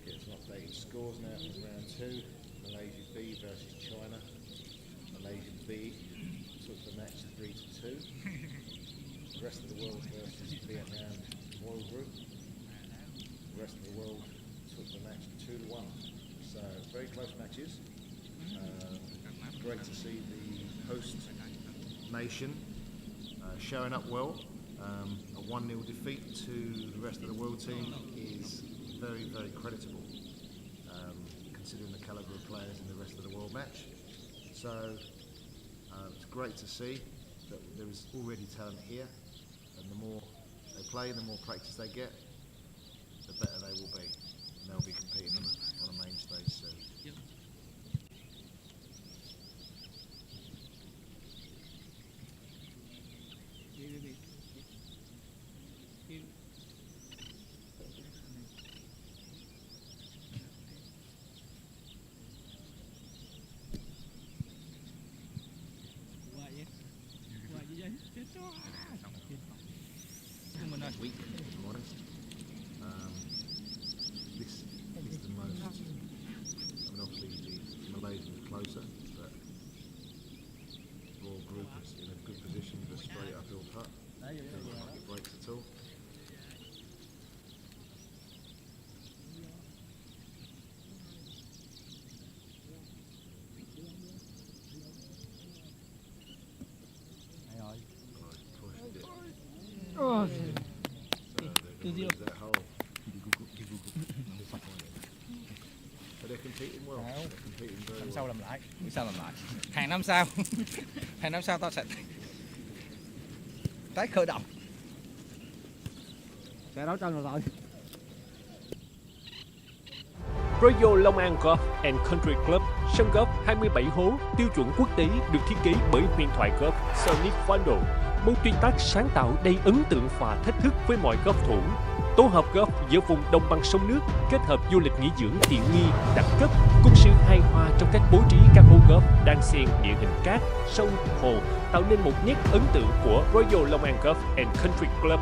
S2: Get some updated scores now from round 2. Malaysia B versus China. Malaysia B took the match 3-2. The rest of the world versus Vietnam Royal Group. The rest of the world took the match 2-1. So very close matches. Great to see the host nation showing up well. A 1-0 defeat to the rest of the world team is very, very creditable. Considering the calibre of players in the rest of the world match. So it's great to see that there is already talent here, and the more they play, the more practice they get, the better they will be, and they'll be competing on a main stage soon.
S5: Yep.
S2: Week, if I'm honest. This is the most. I mean, obviously the Malaysian is closer, but Royal Group is in a good position for a straight uphill putt. Doesn't look like it breaks at all. Pushed it.
S6: Oh.
S2: That hole. But they're competing well. They're competing very
S5: Năm
S2: well.
S5: sau làm lại. Sao làm lại? Hàng năm sau. Hàng năm sau tao sẽ tái khởi động.
S6: Sẽ đấu tranh rồi.
S3: Royal Long An Golf and Country Club, sân golf 27 hố, tiêu chuẩn quốc tế được thiết kế bởi huyền thoại golf Sonic Vandal, một tuyệt tác sáng tạo đầy ấn tượng và thách thức với mọi golf thủ. Tổ hợp golf giữa vùng đồng bằng sông nước kết hợp du lịch nghỉ dưỡng tiện nghi, đẳng cấp, cùng sự hài hòa trong cách bố trí các hố golf đang xen địa hình cát, sông, hồ, tạo nên một nét ấn tượng của Royal Long An Golf and Country Club.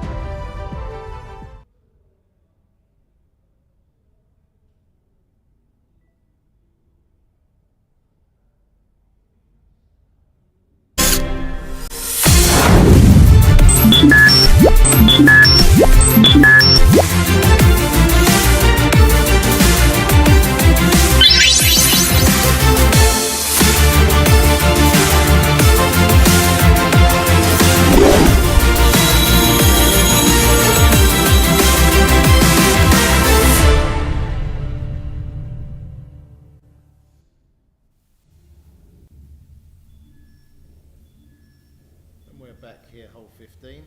S1: back here, hole 15.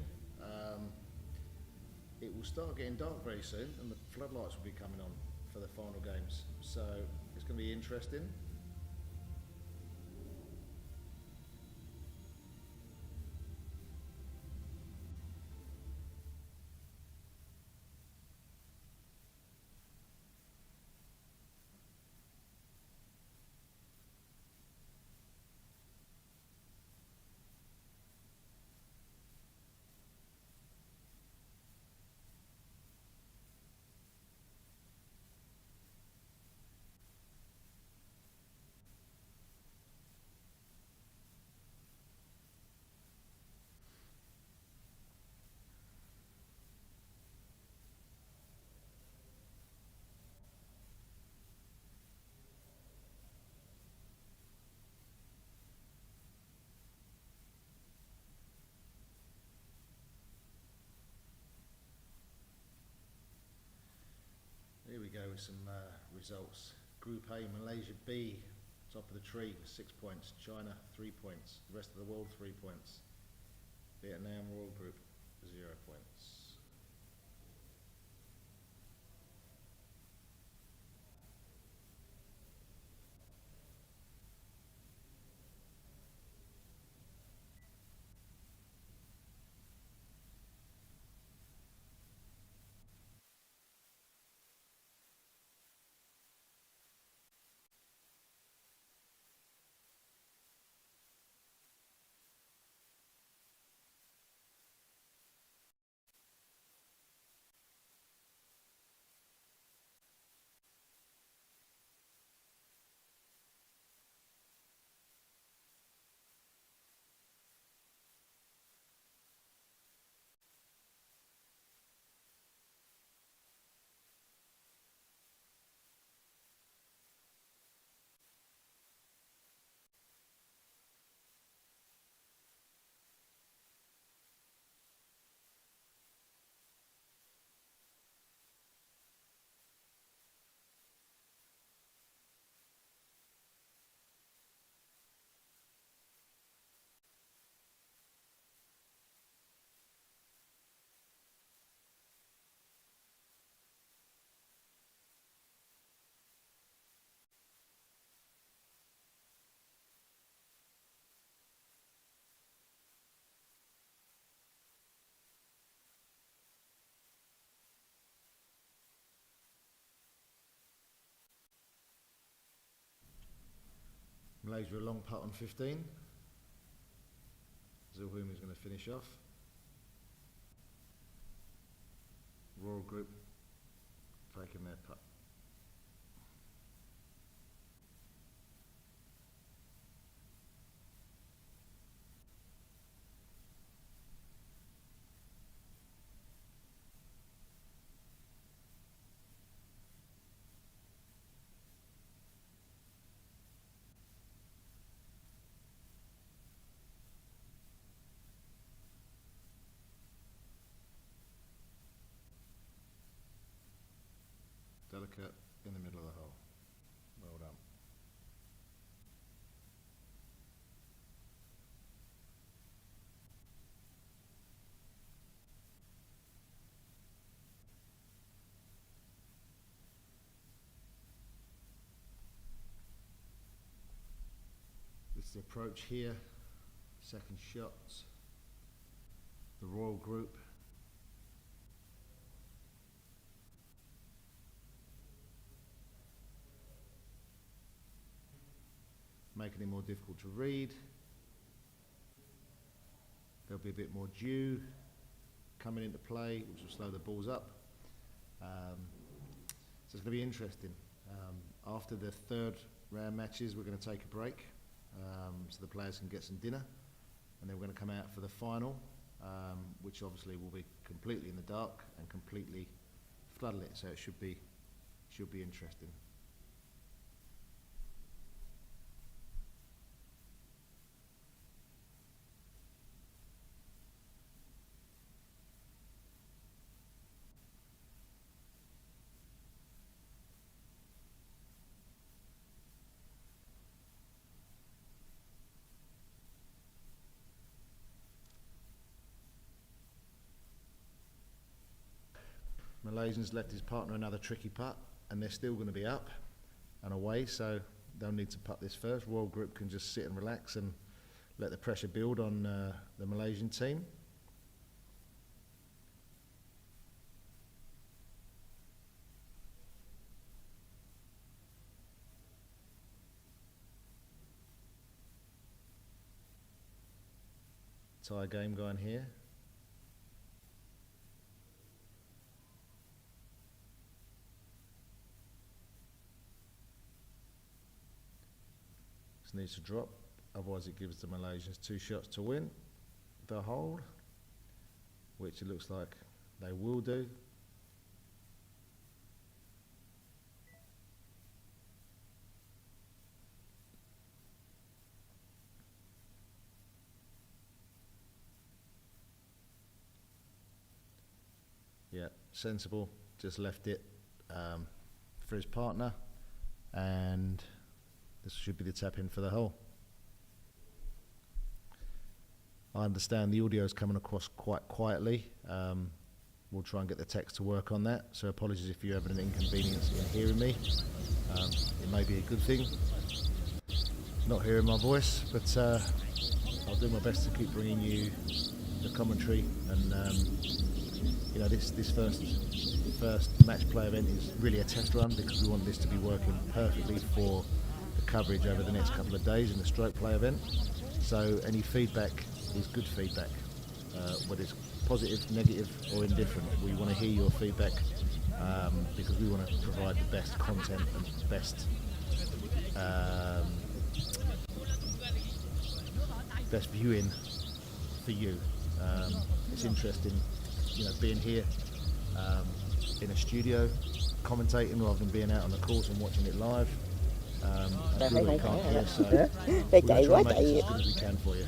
S1: It will start getting dark very soon, and the floodlights will be coming on for the final games. So it's going to be interesting. Here we go with some results. Group A, Malaysia B, top of the tree with 6 points. China 3 points. The rest of the world 3 points. Vietnam Royal Group 0 points. Malaysia a long putt on 15. Zulhum is going to finish off. Royal Group taking their putt. Delicate in the middle of the hole. Well done. This is the approach here. Second shot. The Royal Group. Making it more difficult to read. There'll be a bit more dew coming into play, which will slow the balls up. So it's going to be interesting. After the third round matches, we're going to take a break so the players can get some dinner, and then we're going to come out for the final, which obviously will be completely in the dark and completely floodlit. So it should be interesting.
S2: Malaysian's left his partner another tricky putt, and they're still going to be up and away, so they'll need to putt this first. Royal Group can just sit and relax and let the pressure build on the Malaysian team. Tie game going here. This needs to drop, otherwise it gives the Malaysians 2 shots to win the hole, which it looks like they will do. Yeah, sensible, just left it for his partner, and this should be the tap in for the hole. I understand the audio is coming across quite quietly. We'll try and get the text to work on that, so apologies if you have an inconvenience in hearing me. It may be a good thing, not hearing my voice, but I'll do my best to keep bringing you the commentary. And you know, this first match play event is really a test run, because we want this to be working perfectly for the coverage over the next couple of days in the stroke play event. So any feedback is good feedback, whether it's positive, negative or indifferent. We want to hear your feedback, because we want to provide the best content and best viewing for you. It's interesting, you know, being here in a studio commentating rather than being out on the course and watching it live.
S6: Ta thấy không khỏe hả?
S2: So
S6: Cái chạy quá chạy.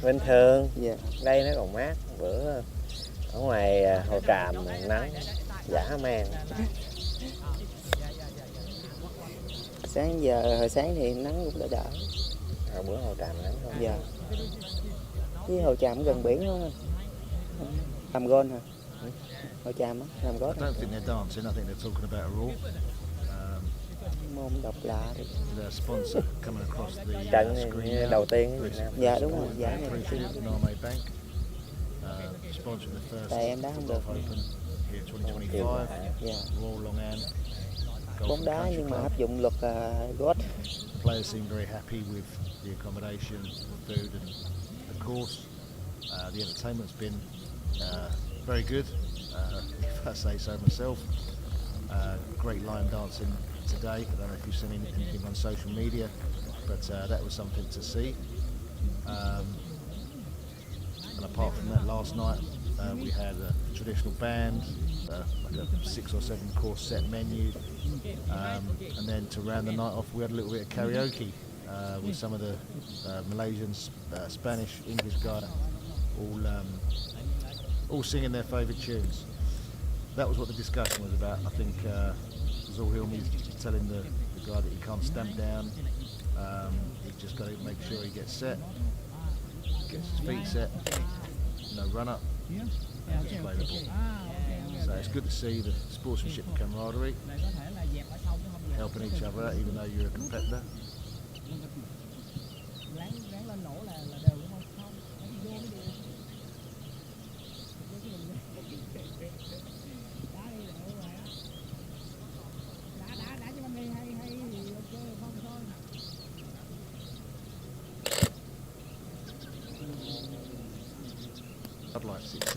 S2: Bình
S6: thường. Đây nó còn mát. Bữa ở ngoài Hồ Tràm nắng dã man. Sáng giờ hồi sáng thì nắng cũng đỡ đỡ. Bữa Hồ Tràm nắng không? Giờ. Với Hồ Tràm gần biển không? Làm gôn hả? Hồ Tràm á, làm gót.
S2: I don't think they're dancing. I think they're talking about a rule.
S6: Môn độc lạ.
S2: The sponsor coming across the
S6: screen đầu tiên ở Việt Nam. Dạ đúng rồi, giải này đầu tiên.
S2: Bank sponsoring the first
S6: Tại em đá không được.
S2: Open here 2025. Royal Long An.
S6: Bóng đá nhưng mà áp dụng luật gót.
S2: The players seem very happy with the accommodation, the food and the course. The entertainment's been very good, if I say so myself. Great line dancing today. I don't know if you've seen anything on social media, but that was something to see. And apart from that, last night we had a traditional band, like a 6 or 7 course set menu, and then to round the night off we had a little bit of karaoke with some of the Malaysian, Spanish, English guys, all singing their favourite tunes. That was what the discussion was about. I think Zulhilmi's telling the guy that he can't stamp down. He's just got to make sure he gets set, gets his feet set, no run up, and just play the ball. So it's good to see the sportsmanship and camaraderie, helping each other out even though you're a competitor. Floodlights, it's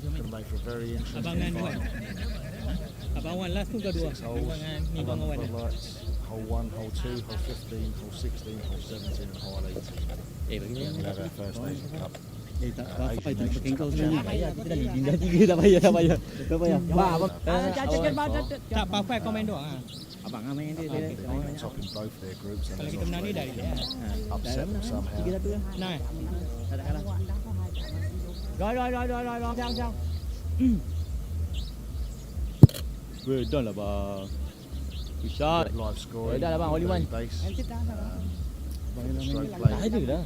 S2: going to make for a very interesting final. 6 holes, 11 floodlights, hole 1, hole 2, hole 15, hole 16, hole 17 and hole 18. We'll have our first Asian Cup. Asian Nations Cup top in both their groups and upset them somehow.
S5: Đó là bà shot.
S2: Live scoring.
S5: Đó là bà Holy One. Đá từ đó.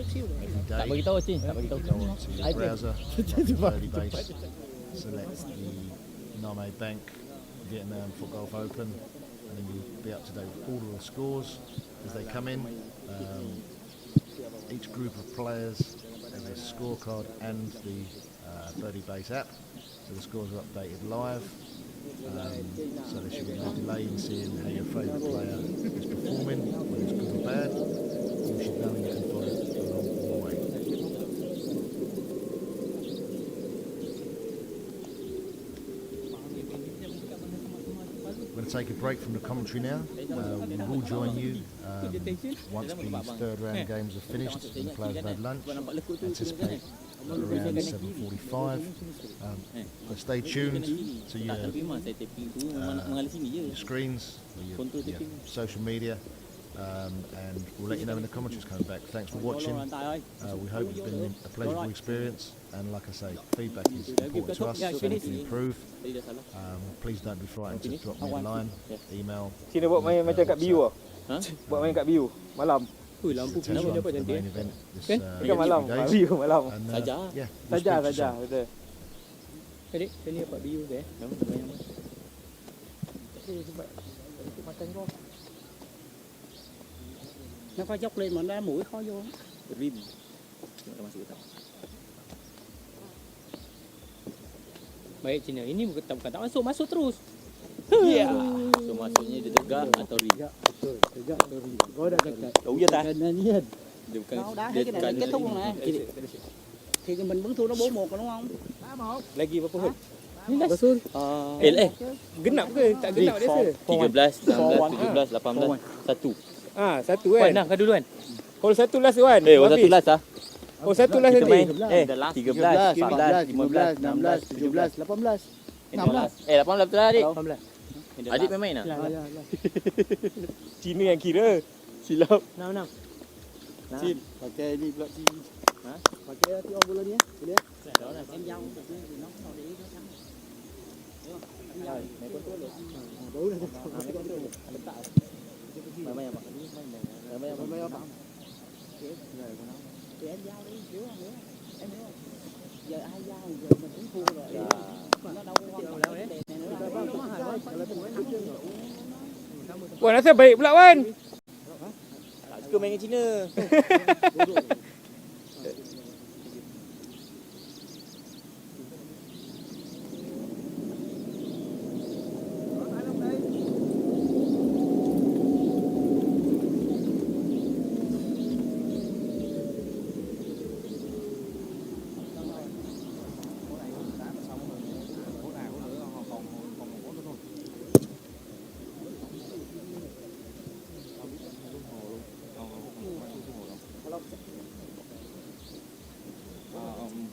S5: Tại bà cái tôi chứ, tại bà cái tôi.
S2: Browser, 30 base. select the Name Bank Vietnam FootGolf Open, and then you'll be up to date with all of the scores as they come in. Each group of players has a scorecard and the Birdie Base app, so the scores are updated live. So there should be no delay in seeing how your favourite player is performing, whether it's good or bad. You should know and you can follow along all the way. We're going to take a break from the commentary now. We will join you once the third round games are finished and the players have had lunch. Anticipate around 7:45. But stay tuned to your screens, or your social media, and we'll let you know when the commentary's coming back. Thanks for watching. We hope it's been a pleasurable experience, and like I say, feedback is important to us, so we can improve. Please don't be frightened to drop me a line, email.
S10: Sini buat main macam kat Biu ah. Buat main kat Biu malam.
S2: Ui, lampu kenapa dapat cantik?
S10: Kan malam, Biu malam.
S2: Saja.
S10: Saja, betul. Tadi dapat Biu tu makan kau.
S7: Nó có dốc lên mà nó mũi khó vô.
S5: Rim. Masuk tak?
S10: Baik Cina, ini bukan tak masuk terus.
S5: Ya. So maksudnya dia tegak atau rim?
S4: Tegak atau rim. Kau dah dekat.
S5: Tahu je tak?
S4: Kanan.
S5: Dia bukan.
S7: Đá cái này kết thúc luôn nè. Thì mình vẫn thua nó 4-1 đúng không?
S4: 3-1.
S10: Lagi berapa hole?
S4: Betul.
S10: Genap ke? Tak genap dia se?
S5: 13, 16, 17, 18, 1.
S10: Satu kan?
S5: Nah, kau duluan.
S10: Hole 1 last kan?
S5: Hole 1 last ah.
S10: Hole 1 last
S5: Kita main.
S10: nanti.
S5: 13, 14, 15, 16, 17,
S4: 18.
S5: 18 betul adik. 18. Adik main tak?
S4: Ya.
S10: Cina yang kira. Silap.
S4: 6.
S10: Cin.
S4: Pakai ni pula Cin. Ha? Pakai hati orang bola ni boleh?
S7: Em dâu thì nó không để ý nó thắng.
S4: Đúng rồi.
S5: Main apa?
S7: Main apa? Thì em giao đi, hiểu không? Em hiểu không? Giờ ai giao giờ mình cũng thua rồi. Nó đâu có đâu đấy.
S10: Wah, nasib baik pula kan?
S5: Tak suka main dengan Cina.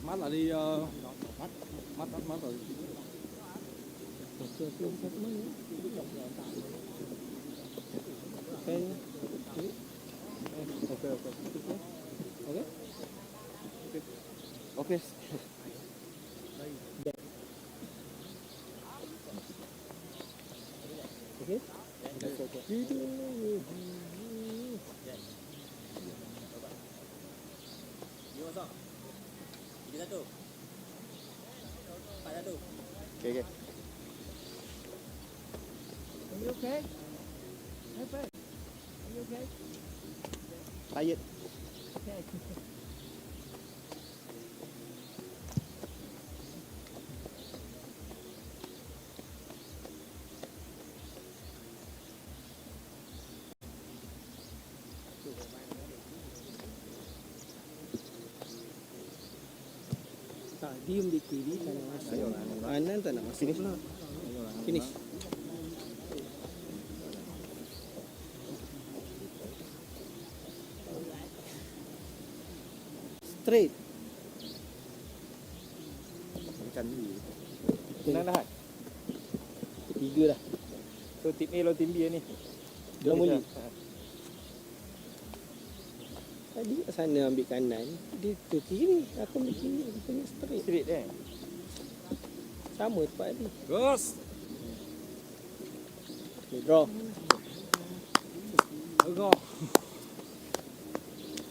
S9: Mắt là đi mắt rồi.
S5: Ok. Okay.
S4: Are you okay? Are you okay?
S5: Tired.
S4: Okay.
S10: Diem di kiri sana masuk. Kanan tak nak masuk pula. Finish. Straight.
S5: Ikan ni.
S10: Tenang dah. 3 dah. So tim A lawan tim B ni.
S5: Dia muli.
S10: Tadi kat sana ambil kanan, dia ke kiri, aku ambil kiri, aku punya straight.
S5: Straight eh.
S10: Sama tempat tadi.
S9: Terus.
S10: Okay, draw.
S9: Go.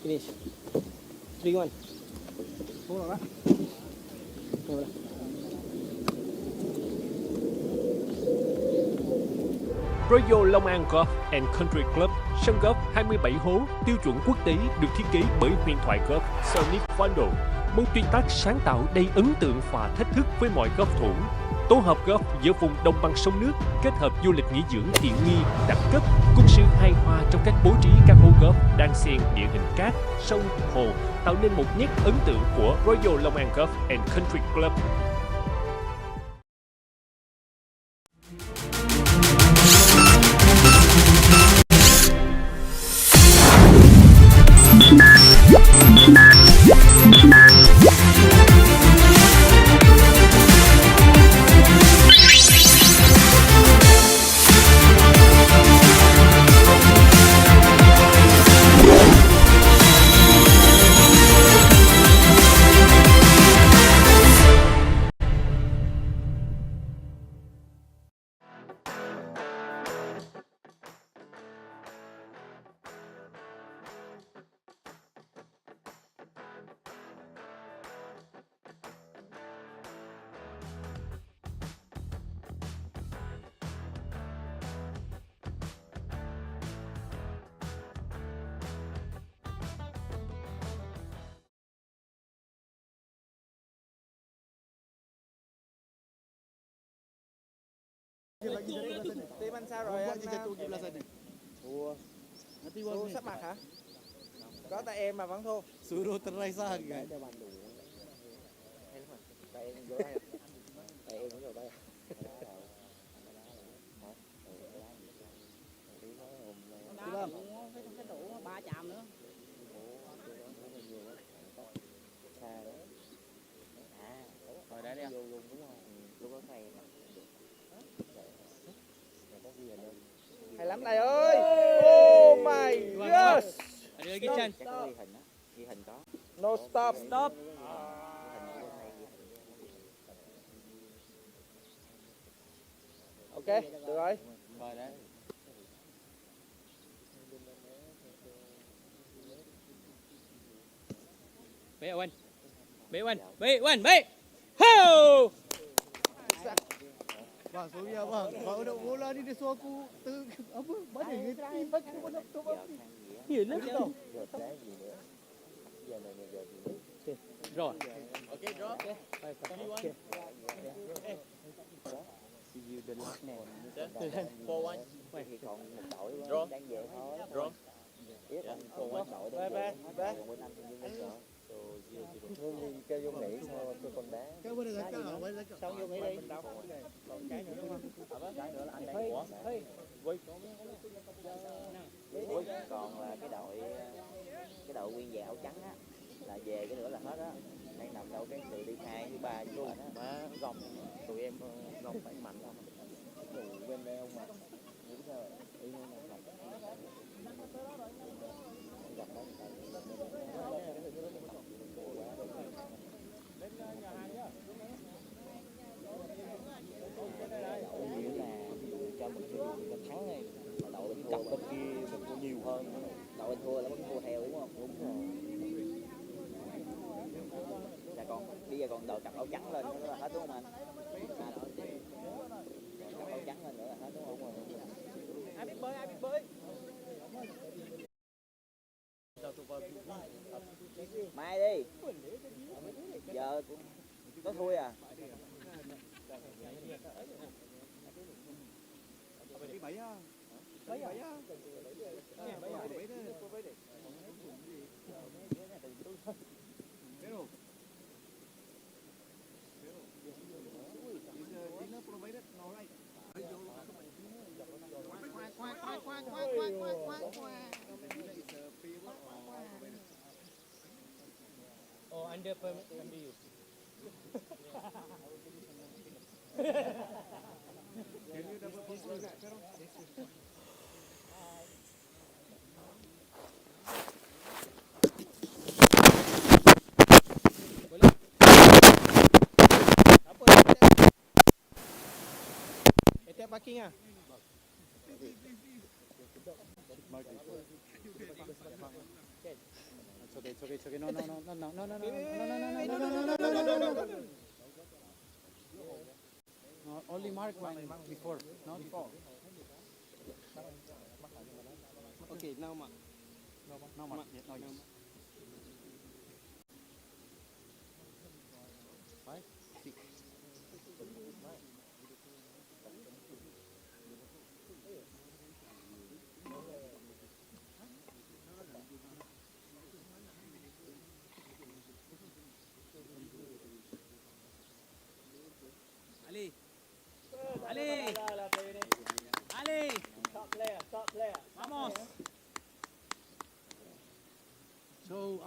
S10: Finish. 3-1.
S9: Thôi rồi.
S10: Thôi rồi.
S3: Royal Long An Golf and Country Club, sân golf 27 hố tiêu chuẩn quốc tế được thiết kế bởi huyền thoại golf Sonic Fondo, một tuyệt tác sáng tạo đầy ấn tượng và thách thức với mọi golf thủ. Tổ hợp golf giữa vùng đồng bằng sông nước kết hợp du lịch nghỉ dưỡng tiện nghi, đẳng cấp, cùng sự hài hòa trong cách bố trí các hố golf đan xen địa hình cát, sông, hồ tạo nên một nét ấn tượng của Royal Long An Golf and Country Club.
S6: Team anh sao rồi anh? Thua. Thua sắp mặt hả? Có tay em mà vẫn thua.
S10: Suruh terasa kan.
S6: Tay em vô đây. Tay em cũng vô đây.
S7: Cái đủ 3 chạm nữa.
S6: Rồi đây đi anh. Lúc đó thầy mà. Hay lắm thầy ơi. Oh my gosh.
S5: Đưa cái chân.
S6: Ghi hình có. No stop.
S5: Stop.
S6: Ok, được rồi.
S5: Rồi đấy. Bé Owen. Bé Owen. Bé Owen. Bé. Ho!
S10: Bang, sorry ya bang. Kalau ada bola ni dia suruh aku apa? Mana ni? Bagi aku nak tu apa?
S5: Nhiều lắm đâu. Rồi.
S6: Ok, draw.
S5: Okay.
S6: See you the last man. 4-1. Thì còn một đội đang về thôi.
S5: Draw.
S6: Biết anh 4-1 đội đang về. Bên anh thì như Hương đi kêu vô nghỉ sao cho con đá.
S10: Kau boleh cakap, boleh cakap.
S6: Xong vô nghỉ đi. Còn cái nữa đúng không? Cái nữa là anh đang của. Còn là cái đội nguyên về áo trắng á là về cái nữa là hết á. Đang nằm đâu cái từ đi 2 thứ 3 gì đó. Má gồng tụi em gồng phải mạnh không? Tụi bên đây không mà. Nghĩ sao? Ý nó ngọc. Gặp đó. Nghĩa là cho một người thắng này đội bên cặp bên kia mình thua nhiều hơn, đội bên thua là vẫn thua theo đúng không? Đúng rồi. Là còn bây giờ còn đội cặp áo trắng lên nữa là hết đúng không anh? Cặp áo trắng lên nữa là hết đúng không? Ai biết bơi, ai biết bơi? Mai đi. Giờ có thui à?
S5: Oh, under you.
S6: Ete parking ah.
S4: It's okay. No. No, only mark mine before, not before.
S10: Okay, now mak.
S5: Now mak. Yeah, now yes. 5, 6. Ali. Ali. Ali.
S10: Top player.
S5: Vamos.
S4: So,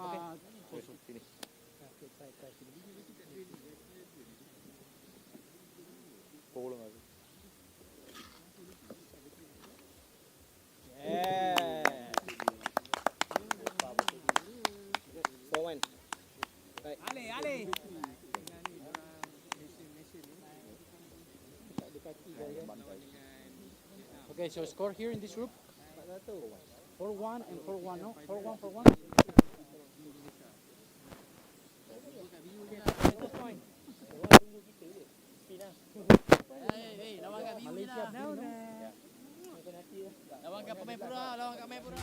S10: Yeah. 4-1.
S5: Ali.
S4: okay, so score here in this group? 4-1 and 4-1, no? 4-1, 4-1. Malaysia, no, no.
S5: Lawan kat Pemaipura, lawan kat Pemaipura.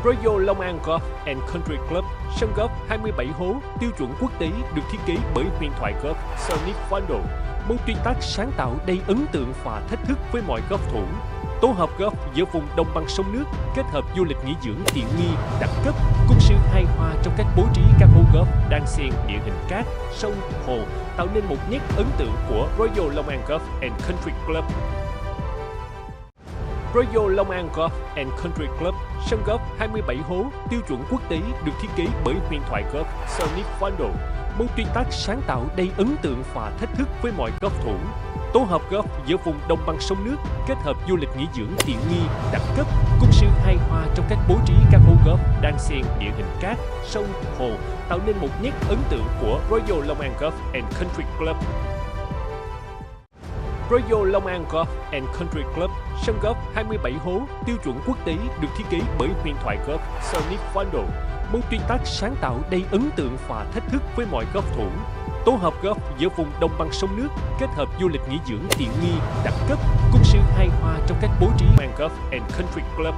S5: Royal Long An Golf and Country Club, sân golf 27 hố tiêu chuẩn quốc tế được thiết kế bởi huyền thoại golf Sonic Fondo. Môn tuyệt tác sáng tạo đầy ấn tượng và thách thức với mọi golf thủ. Tổ hợp golf giữa vùng đồng bằng sông nước kết hợp du lịch nghỉ dưỡng tiện nghi, đẳng cấp, cùng sự hài hòa trong cách bố trí các hố golf đan xen địa hình cát, sông, hồ tạo nên một nét ấn tượng của Royal Long An Golf and Country Club. Royal Long An Golf and Country Club, sân golf 27 hố tiêu chuẩn quốc tế được thiết kế bởi huyền thoại golf Sonic Fondo. Môn tuyệt tác sáng tạo đầy ấn tượng và thách thức với mọi golf thủ. Tổ hợp golf giữa vùng đồng bằng sông nước kết hợp du lịch nghỉ dưỡng tiện nghi, đẳng cấp, cùng sự hài hòa trong cách bố trí các hố golf đan xen địa hình cát, sông, hồ tạo nên một nét ấn tượng của Royal Long An Golf and Country Club. Royal Long An Golf and Country Club, sân golf 27 hố tiêu chuẩn quốc tế được thiết kế bởi huyền thoại golf Sonic Fondo. Môn tuyệt tác sáng tạo đầy ấn tượng và thách thức với mọi golf thủ. Tổ hợp golf giữa vùng đồng bằng sông nước kết hợp du lịch nghỉ dưỡng tiện nghi, đẳng cấp, cùng sự hài hòa trong cách bố trí Man Golf and Country Club.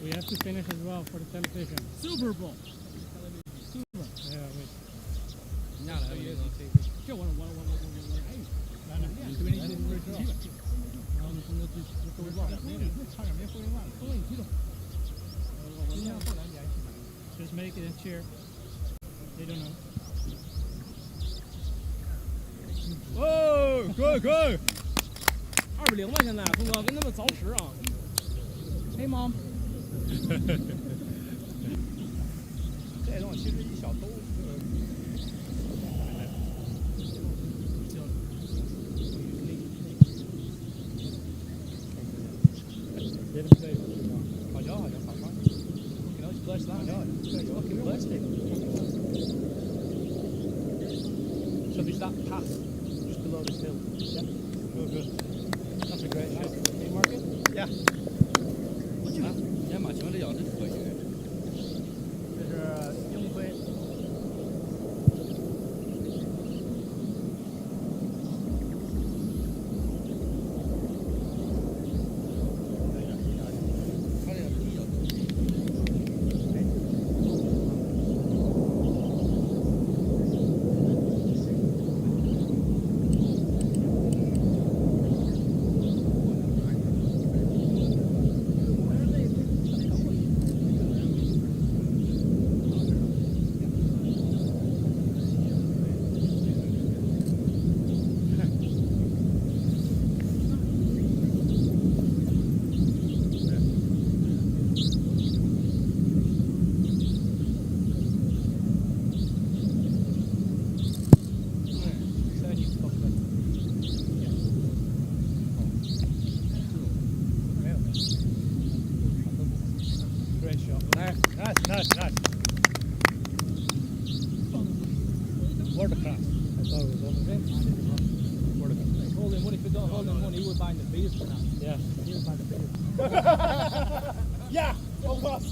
S4: We have to finish as well for the television.
S5: Super Bowl.
S4: Super. Yeah, wait.
S5: 人家来了，这我哎，来来，你这边一直不是然后呢，从这都忘了，差点没回来了，都你激动。我们后来联系。
S4: Just make it a cheer. They don't know.
S5: 哦，可以可以。2-0吧，现在峰哥跟他们凿实啊。Hey mom。这东西其实一小兜。好脚好脚好脚。Bless that. Bless it. So there's that path just below this hill. Yeah. Oh, good. That's a great shot. Can you mark it? Yeah.
S11: 先把球这脚真可以。
S5: 这是鹰飞。Nice. Watercraft. I thought it was on the Watercraft. Hold him. What if you don't hold him? He would find the biggest one. Yeah. He would find the biggest. Yeah. Of course.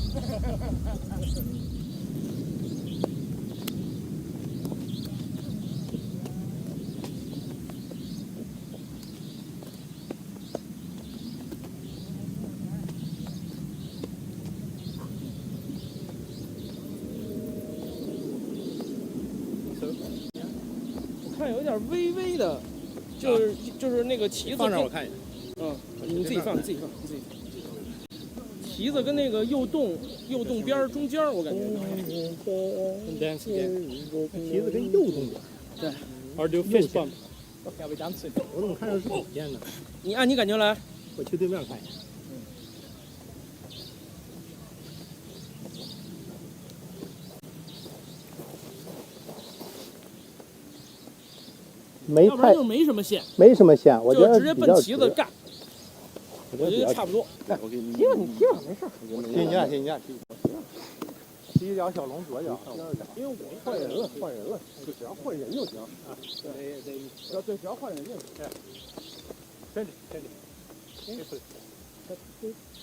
S10: 看有点微微的，就是那个旗子。
S11: 放这我看一下。
S10: 你自己放。旗子跟那个右洞边儿中间，我感觉。
S11: 旗子跟右洞边。
S10: 对。
S11: Or do fish bump？
S5: 要被单刺。
S11: 我怎么看着是左边呢？
S10: 你按你感觉来。
S11: 我去对面看一下。
S10: 要不然就没什么线，
S11: 没什么线，我觉得
S10: 就直接奔旗子干。我觉得差不多。
S11: 来，我给你
S10: 踢吧，你踢吧，没事。
S11: 踢你俩。踢一条小龙左脚，因为我换人了，只要换人就行啊。对，只要换人就行。真的。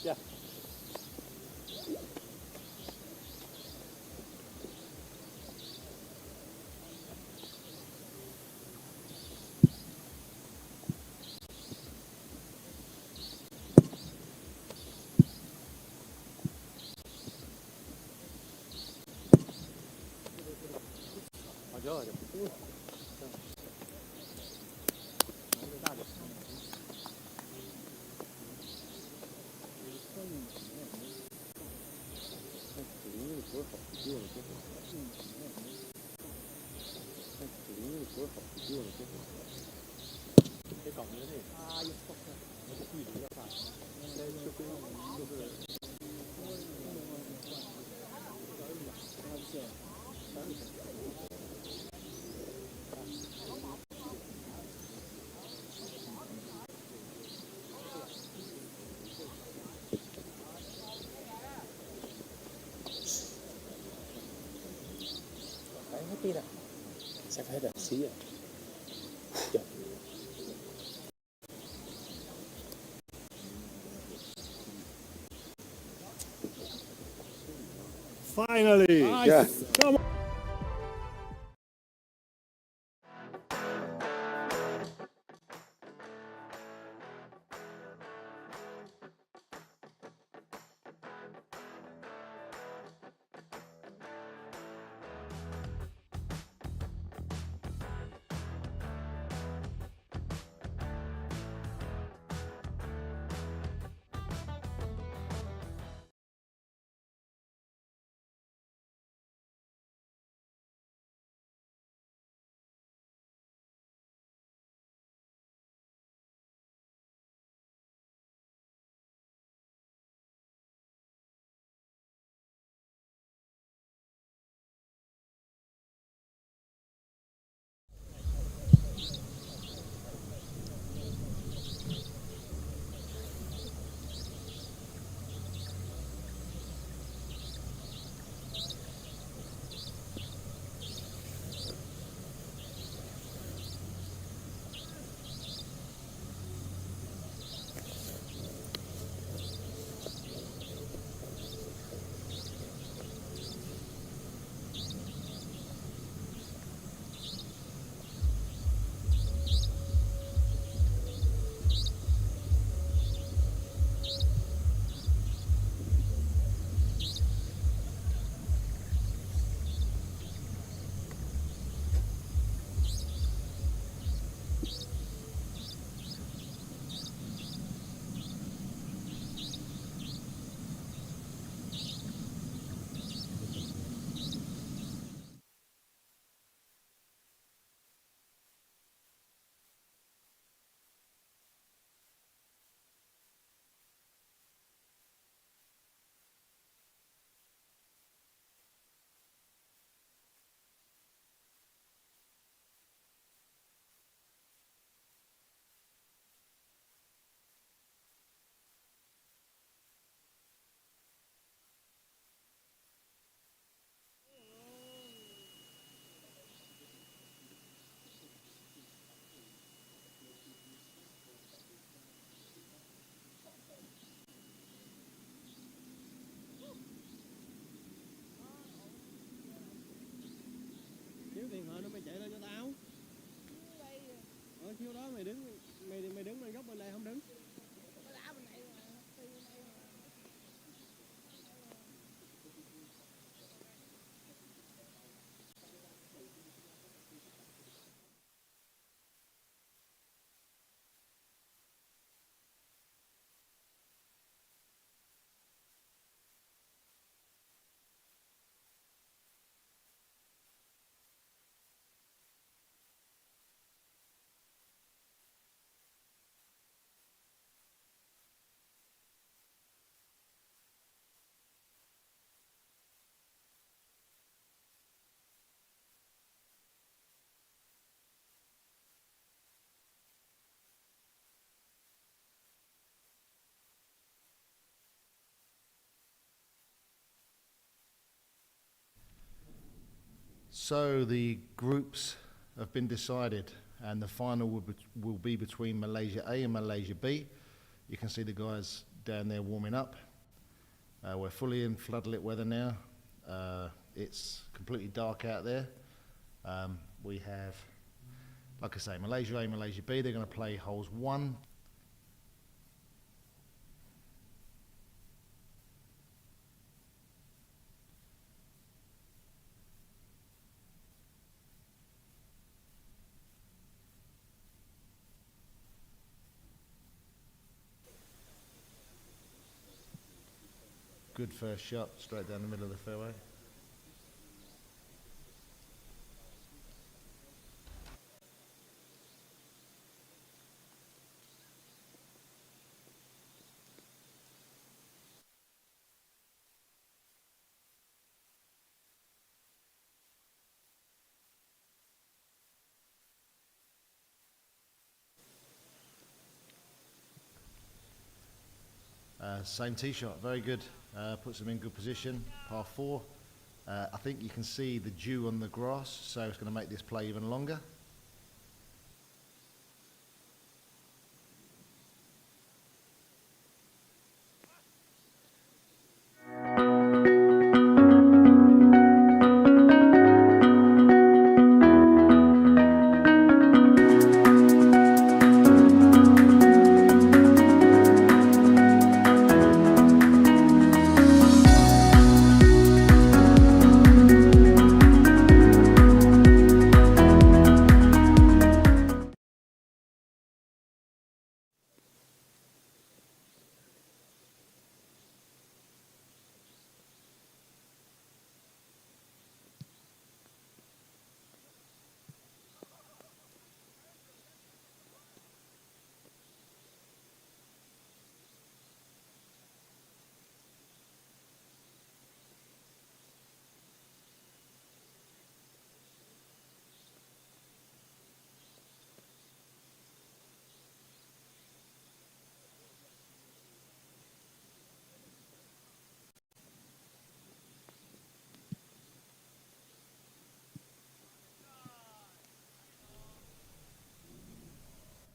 S11: Yeah.
S9: Finally.
S11: Yes.
S9: Come on.
S2: So the groups have been decided, and the final will be between Malaysia A and Malaysia B. You can see the guys down there warming up. We're fully in floodlit weather now. It's completely dark out there. We have, like I say, Malaysia A, Malaysia B. They're going to play holes 1. Good first shot, straight down the middle of the fairway. Same tee shot, very good. Puts him in good position, par 4. I think you can see the dew on the grass, so it's going to make this play even longer.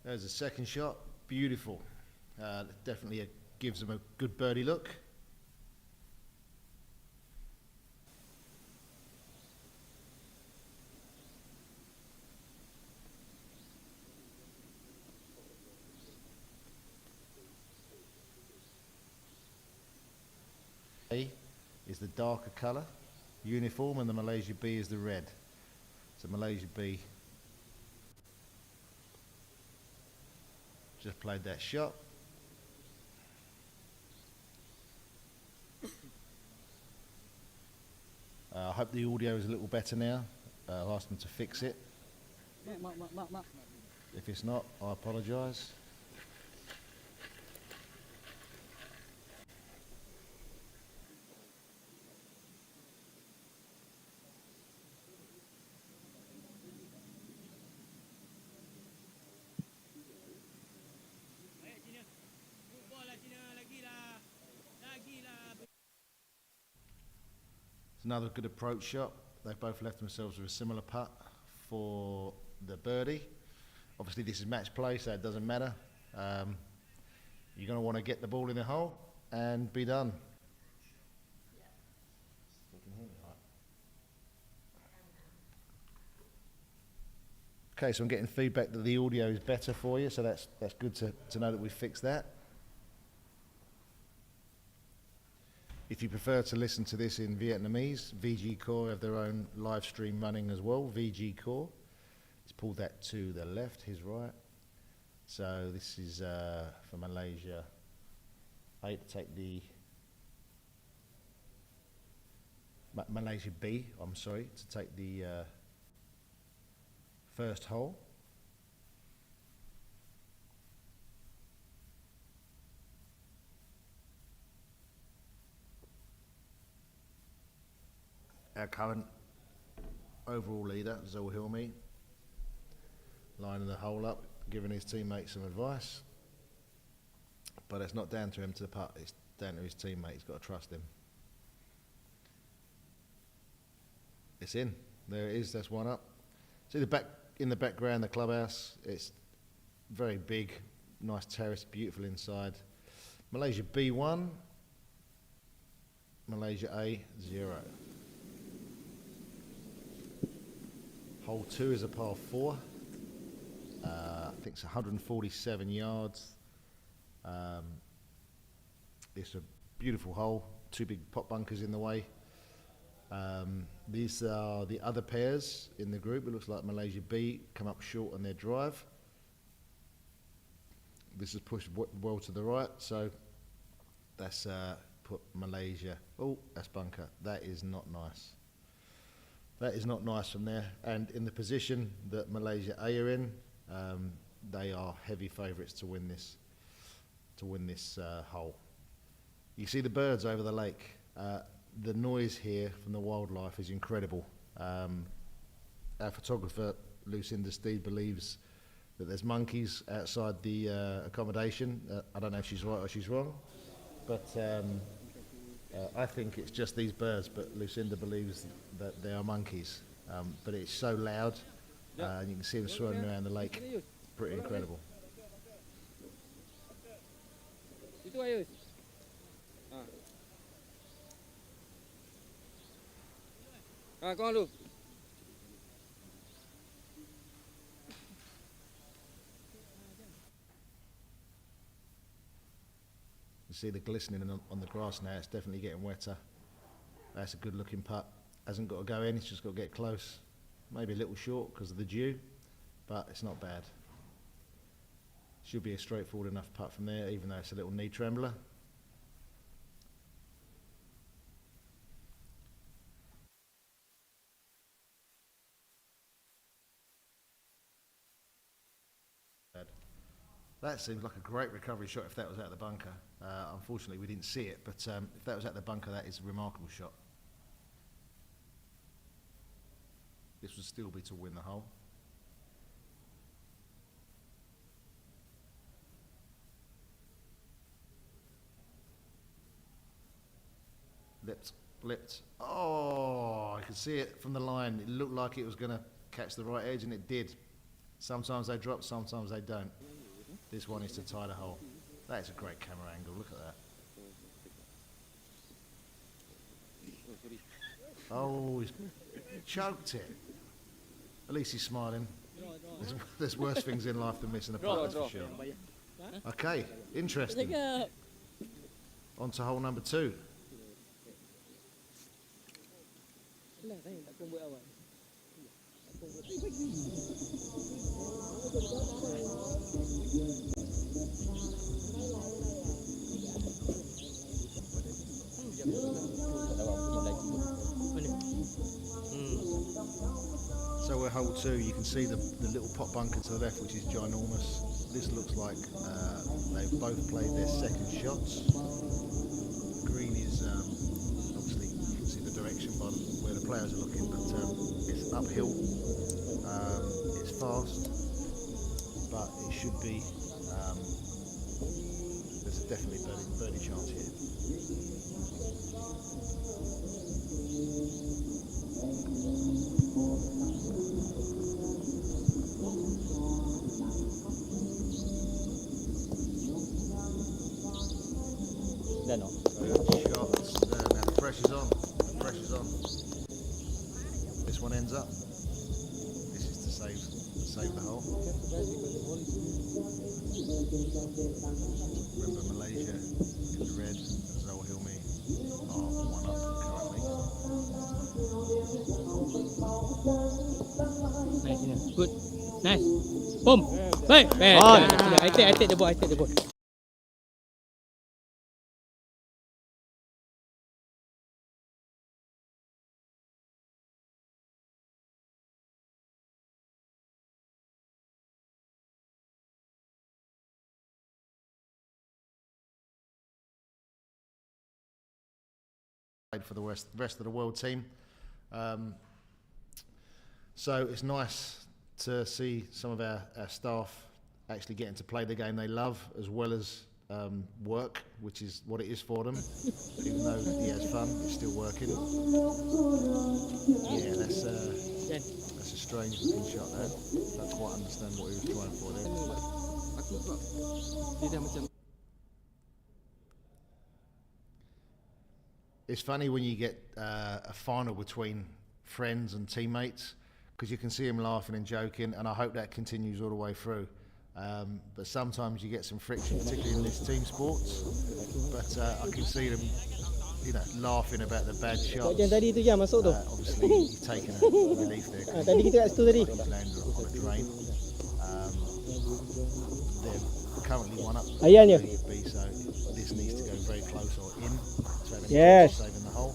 S2: There's a second shot, beautiful. Definitely gives them a good birdie look. A is the darker colour, uniform, and the Malaysia B is the red. So Malaysia B just played that shot. I hope the audio is a little better now. I'll ask them to fix it. If it's not, I apologise. Another good approach shot. They've both left themselves with a similar putt for the birdie. Obviously this is match play, so it doesn't matter. You're going to want to get the ball in the hole and be done. Okay, so I'm getting feedback that the audio is better for you, so that's good to know that we've fixed that. If you prefer to listen to this in Vietnamese, VG Core have their own live stream running as well, VG Core. Let's pull that to the left, his right. So this is for Malaysia. I hate to take the Malaysia B, I'm sorry, to take the first hole. Our current overall leader, Zul Hilmi, lining the hole up, giving his teammates some advice. But it's not down to him to the putt, it's down to his teammate, he's got to trust him. It's in. There it is. That's one up. See the back in the background, the clubhouse. It's very big, nice terrace, beautiful inside. Malaysia B1, Malaysia A0. Hole 2 is a par 4. I think it's 147 yards. It's a beautiful hole. 2 big pot bunkers in the way. These are the other pairs in the group. It looks like Malaysia B come up short on their drive. This is pushed well to the right, so that's put Malaysia. Oh, that's bunker. That is not nice. That is not nice from there. And in the position that Malaysia A are in, they are heavy favourites to win this. Hole. You see the birds over the lake. The noise here from the wildlife is incredible. Our photographer, Lucinda Steed, believes that there's monkeys outside the accommodation. I don't know if she's right or she's wrong, but I think it's just these birds, but Lucinda believes that they are monkeys. But it's so loud, and you can see them swimming around the lake. Pretty incredible.
S10: Itu Ayus. Con luôn.
S2: You see the glistening on the grass now. It's definitely getting wetter. That's a good looking putt. Hasn't got to go in, it's just got to get close. Maybe a little short because of the dew, but it's not bad. Should be a straightforward enough putt from there, even though it's a little knee trembler. That seems like a great recovery shot if that was out of the bunker. Unfortunately, we didn't see it, but if that was out of the bunker, that is a remarkable shot. This would still be to win the hole. Lipped. Oh, I could see it from the line. It looked like it was going to catch the right edge, and it did. Sometimes they drop, sometimes they don't. This one is to tie the hole. That is a great camera angle. Look at that. Oh, he's choked it. At least he's smiling. There's worse things in life than missing a putt, that's for sure. Okay, interesting. On to hole number 2. So we're hole 2. You can see the little pot bunker to the left, which is ginormous. This looks like they've both played their second shots. Green is obviously, you can see the direction by where the players are looking, but it's uphill. It's fast, but it should be. There's a definitely birdie chance here. Shots. Now the pressure's on. The pressure's on. This one ends up. This is to save the hole. Remember Malaysia in the red, Zhou Hilmi are 1 up currently.
S10: Nice, good. Nice. Boom. Hey, I take the ball.
S2: For the rest of the world team. So it's nice to see some of our staff actually getting to play the game they love, as well as work, which is what it is for them. Even though he has fun, it's still working. Yeah, that's a strange looking shot there. Don't quite understand what he was trying for there. It's funny when you get a final between friends and teammates, because you can see him laughing and joking, and I hope that continues all the way through. But sometimes you get some friction, particularly in this team sports. But I can see them, laughing about the bad shots. Obviously, he's taken a relief there. He's landed on a drain. They're currently one up. B, so this needs to go very close or in.
S10: Yes.
S2: Saving the hole.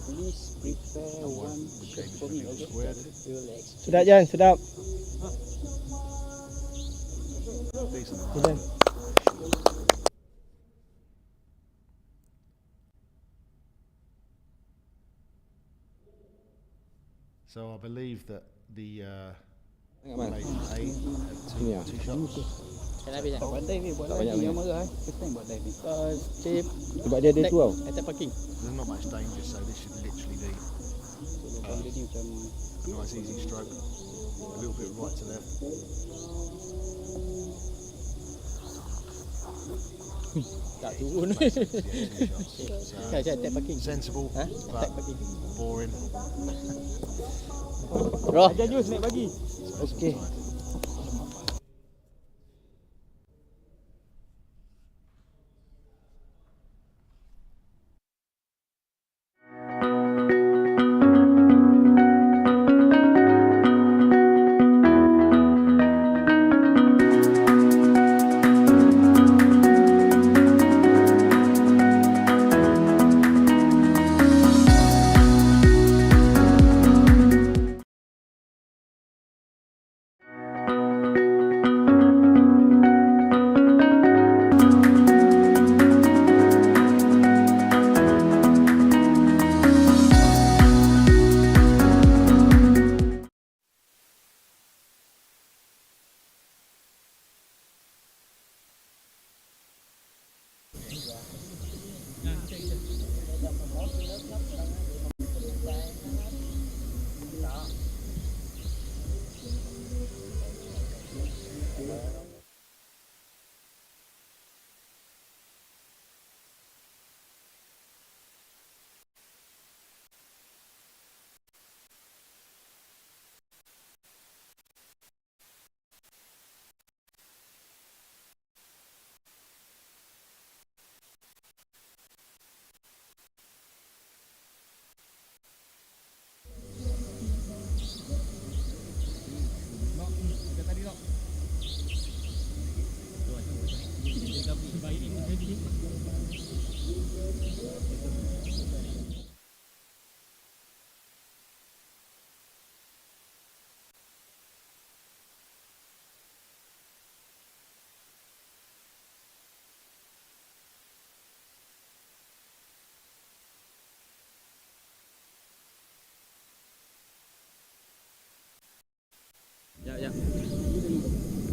S10: Sedap Jan, sedap.
S2: Decent. So I believe that the Malaysian A have two shots.
S6: Buat dive ni, buat lagi yang marah Kita buat dive ni.
S10: Sebab dia ada tu tau.
S6: Attack parking.
S2: There's not much danger, so this should literally be a nice easy stroke. A little bit right to left.
S6: Tak turun. Attack parking.
S2: Sensible, but boring.
S6: Roh. Ajar jus naik pagi.
S10: Okey.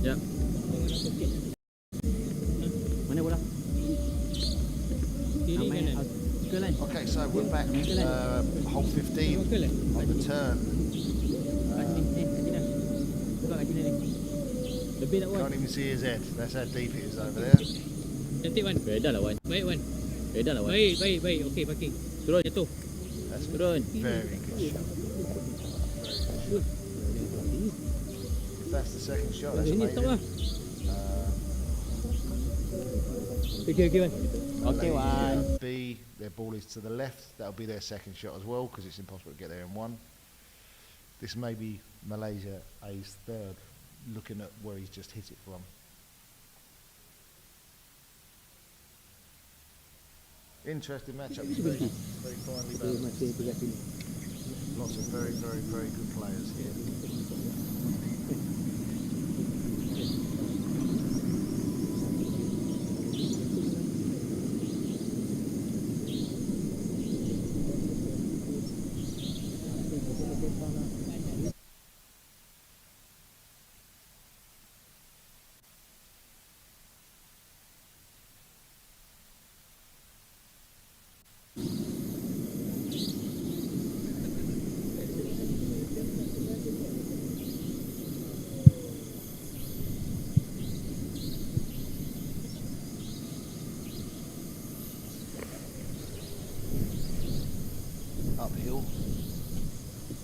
S6: Ya. Mana bola?
S2: Okay, so we're back. Hole 15 on the turn. Can't even see his head. That's how deep it is over there.
S6: Cantik Wan. Dah lah Wan. Baik Wan. Dah lah Wan. Baik. Okey, parking. Turun jatuh.
S2: That's
S6: Turun.
S2: Very good shot. If that's the second shot, that's amazing.
S6: Okay, Wan. Okay, Wan.
S2: B, their ball is to the left. That'll be their second shot as well, because it's impossible to get there in one. This may be Malaysia A's third, looking at where he's just hit it from. Interesting matchup. Very finely balanced. Lots of very good players here. uphill.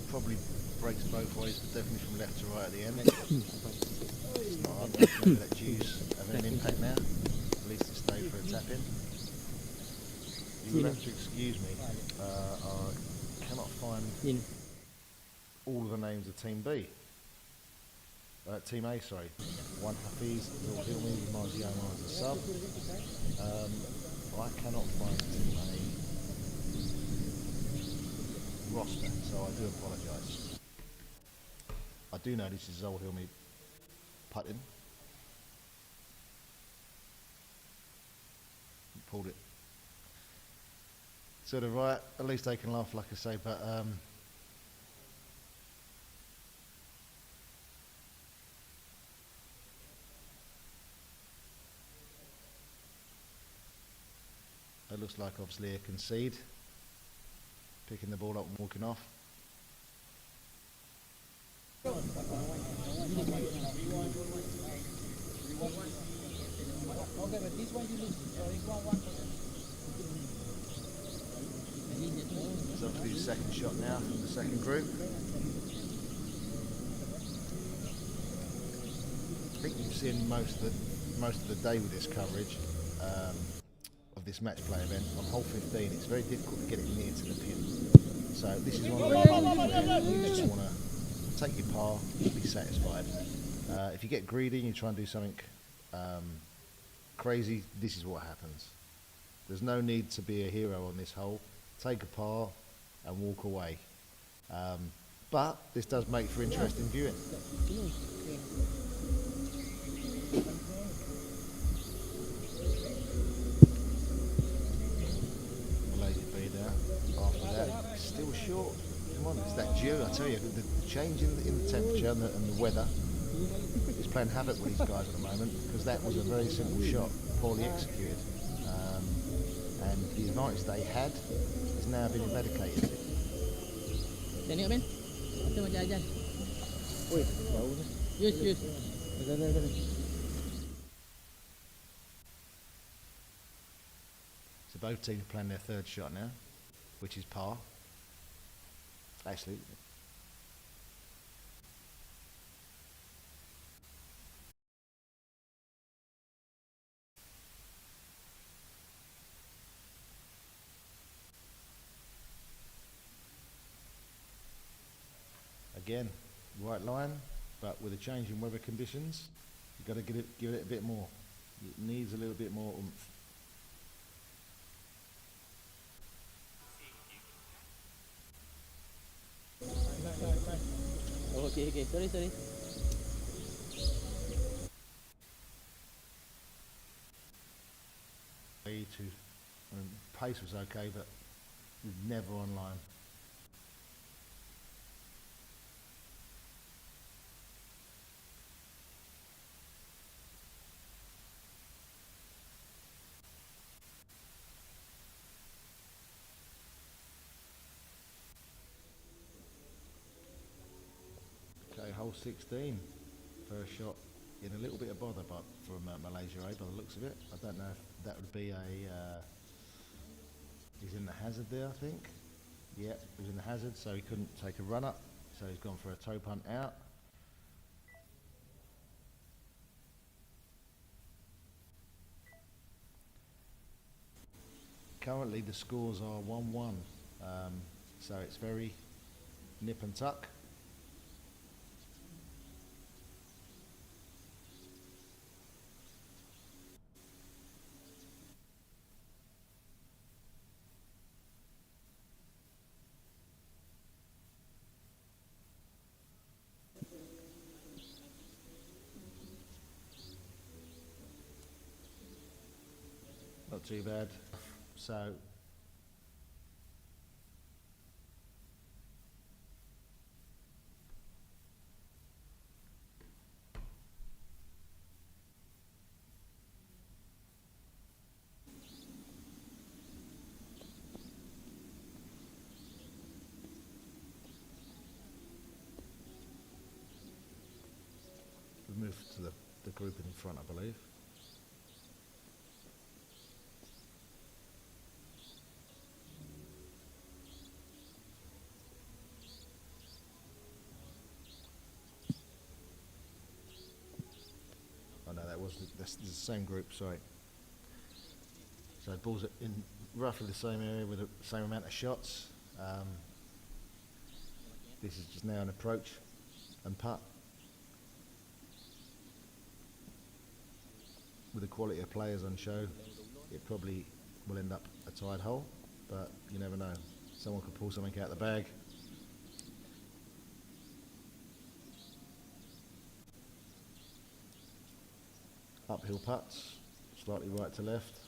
S2: Probably breaks both ways, but definitely from left to right at the end. It's not hard enough to let Jews have an impact now. At least to stay for a tap in. You will have to excuse me. I cannot find all of the names of Team B. Team A, sorry. One Hafiz, Zul Hilmi, Marzi Omar as a sub. I cannot find Team A roster, so I do apologise. I do know this is Zul Hilmi putting. Pulled it to the right. At least they can laugh, like I say, but it looks like obviously a concede. Picking the ball up and walking off. It's up to his second shot now from the second group. I think you've seen most of the day with this coverage of this match play event. On hole 15, it's very difficult to get it near to the pin. So this is one of the you just want to take your par, be satisfied. If you get greedy and you try and do something crazy, this is what happens. There's no need to be a hero on this hole. Take a par and walk away. But this does make for interesting viewing. Malaysia B there. After that, still short. Come on, it's that dew. I tell you, the change in the temperature and the weather is playing havoc with these guys at the moment, because that was a very simple shot, poorly executed. And the advantage they had has now been eradicated.
S4: Tengok Ben. Kita macam ajan.
S10: Oi, bau tu.
S4: Yes.
S2: So both teams are playing their third shot now, which is par. Actually, again, right line, but with a change in weather conditions, you've got to give it a bit more. It needs a little bit more oomph.
S4: Okay. Sorry.
S2: Pace was okay, but never online. Okay, hole 16. First shot in a little bit of bother, but from Malaysia A, by the looks of it. I don't know if that would be a. He's in the hazard there, I think. Yeah, he was in the hazard, so he couldn't take a run up. So he's gone for a toe punt out. Currently the scores are 1-1, so it's very nip and tuck. Not too bad. So we move to the group in front, I believe. That's the same group, sorry. So balls are in roughly the same area with the same amount of shots. This is just now an approach and putt. With the quality of players on show, it probably will end up a tied hole, but you never know. Someone could pull something out of the bag. Uphill putts, slightly right to left.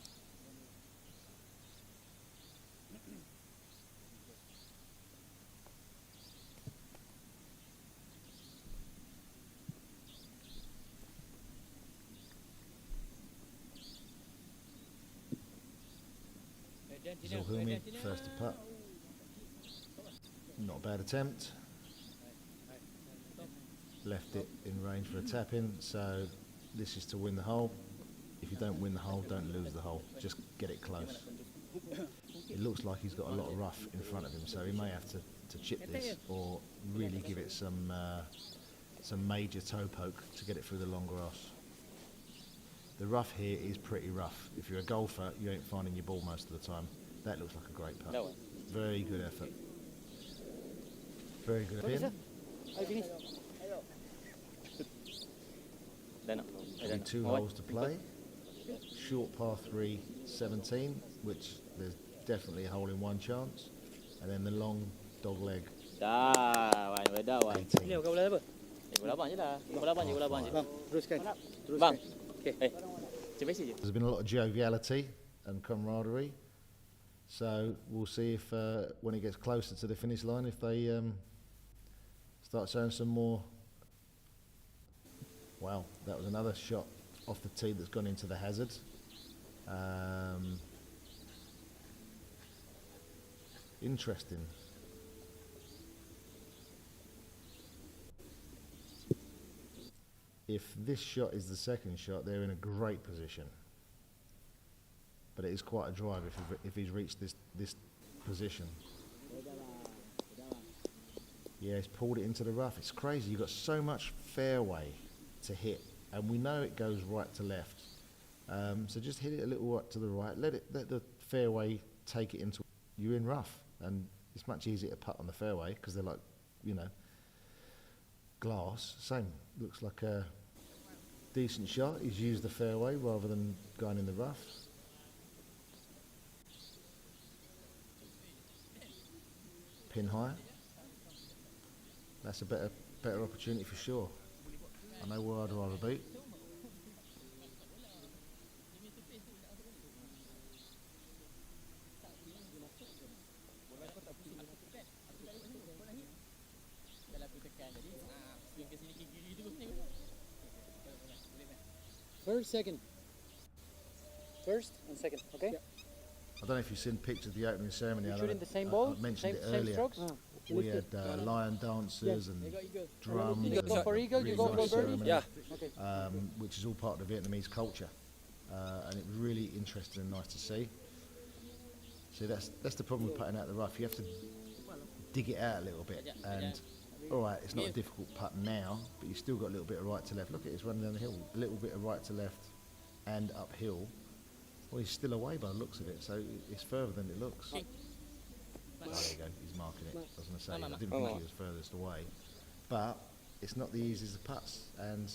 S2: Zulhilmi, first to putt. Not a bad attempt. Left it in range for a tap in, so this is to win the hole. If you don't win the hole, don't lose the hole. Just get it close. It looks like he's got a lot of rough in front of him, so he may have to chip this or really give it some major toe poke to get it through the long grass. The rough here is pretty rough. If you're a golfer, you ain't finding your ball most of the time. That looks like a great putt. Very good effort. Very good pin. Only 2 holes to play. Short par 3, 17, which there's definitely a hole in 1 chance. And then the long dog leg. 18. There's been a lot of joviality and camaraderie, so we'll see if when he gets closer to the finish line, if they start showing some more. Wow, that was another shot off the tee that's gone into the hazard. Interesting. If this shot is the second shot, they're in a great position. But it is quite a drive if he's reached this position. Yeah, he's pulled it into the rough. It's crazy. You've got so much fairway to hit, and we know it goes right to left. So just hit it a little right to the right. Let the fairway take it into. You're in rough, and it's much easier to putt on the fairway because they're like, you know, glass. Same. Looks like a decent shot. He's used the fairway rather than going in the rough. Pin high. That's a better opportunity for sure. I know where I'd rather be.
S10: First and second, okay? Yeah.
S2: I don't know if you've seen pictures of the opening ceremony.
S10: You shooting the same ball?
S2: I mentioned
S10: same
S2: it earlier.
S10: Strokes?
S2: We had lion dancers and drums.
S10: You go for eagle, you go for birdie?
S5: Yeah.
S10: Okay.
S2: Which is all part of the Vietnamese culture. And it was really interesting and nice to see. See, that's the problem with putting out the rough. You have to dig it out a little bit. And all right, it's not a difficult putt now, but you've still got a little bit of right to left. Look at it, it's running down the hill. A little bit of right to left and uphill. Well, he's still away by the looks of it, so it's further than it looks. Oh, there you go, he's marking it. I was going to say, I didn't think he was furthest away. But it's not the easiest of putts, and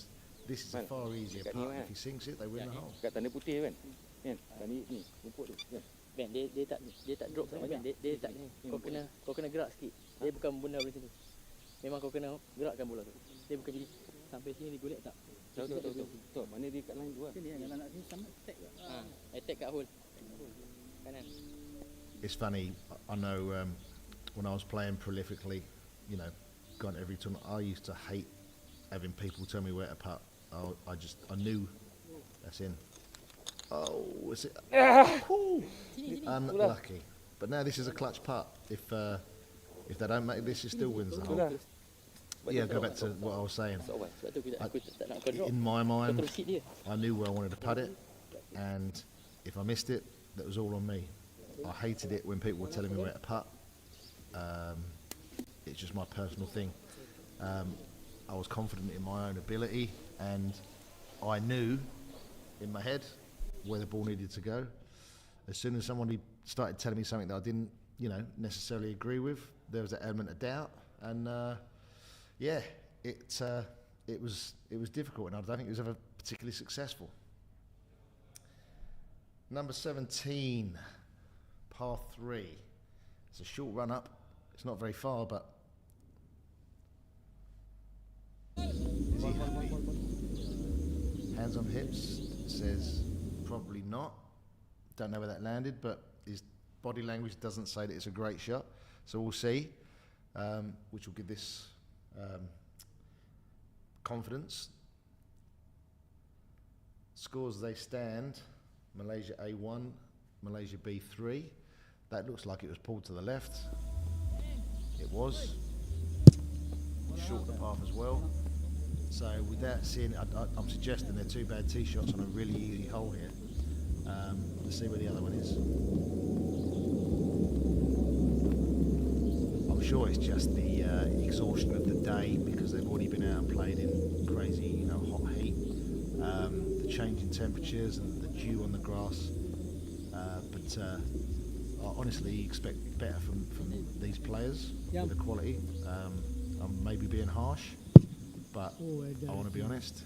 S2: this is a far easier putt. If he sinks it, they win the hole.
S6: Kat tanda putih kan? Kan? Tadi ni, rumput tu. Kan? Ben, dia tak drop sangat kan? Dia tak ni. Kau kena gerak sikit. Dia bukan benda macam tu. Memang kau kena gerakkan bola tu. Dia bukan jadi sampai sini digolek tak. Betul. Mana dia kat line tu lah. Sini yang nak sini sama attack ke? Attack kat hole. Kanan.
S2: It's funny, I know when I was playing prolifically, you know, gone every tournament, I used to hate having people tell me where to putt. I knew that's in. Oh, is it? Unlucky. But now this is a clutch putt. If they don't make this, it still wins the hole. But yeah, go back to what I was saying. In my mind, I knew where I wanted to putt it, and if I missed it, that was all on me. I hated it when people were telling me where to putt. It's just my personal thing. I was confident in my own ability, and I knew in my head where the ball needed to go. As soon as somebody started telling me something that I didn't, necessarily agree with, there was an element of doubt, and it was difficult, and I don't think it was ever particularly successful. Number 17, par 3. It's a short run up. It's not very far, but is he happy? Hands on hips says probably not. Don't know where that landed, but his body language doesn't say that it's a great shot. So we'll see, which will give this confidence. Scores as they stand: Malaysia A1, Malaysia B3. That looks like it was pulled to the left. It was. Short the path as well. So without seeing, I'm suggesting they're two bad tee shots on a really easy hole here. Let's see where the other one is. I'm sure it's just the exhaustion of the day because they've already been out and played in crazy, hot heat. The change in temperatures and the dew on the grass. But I honestly expect better from these players with the quality. I'm maybe being harsh, but I want to be honest.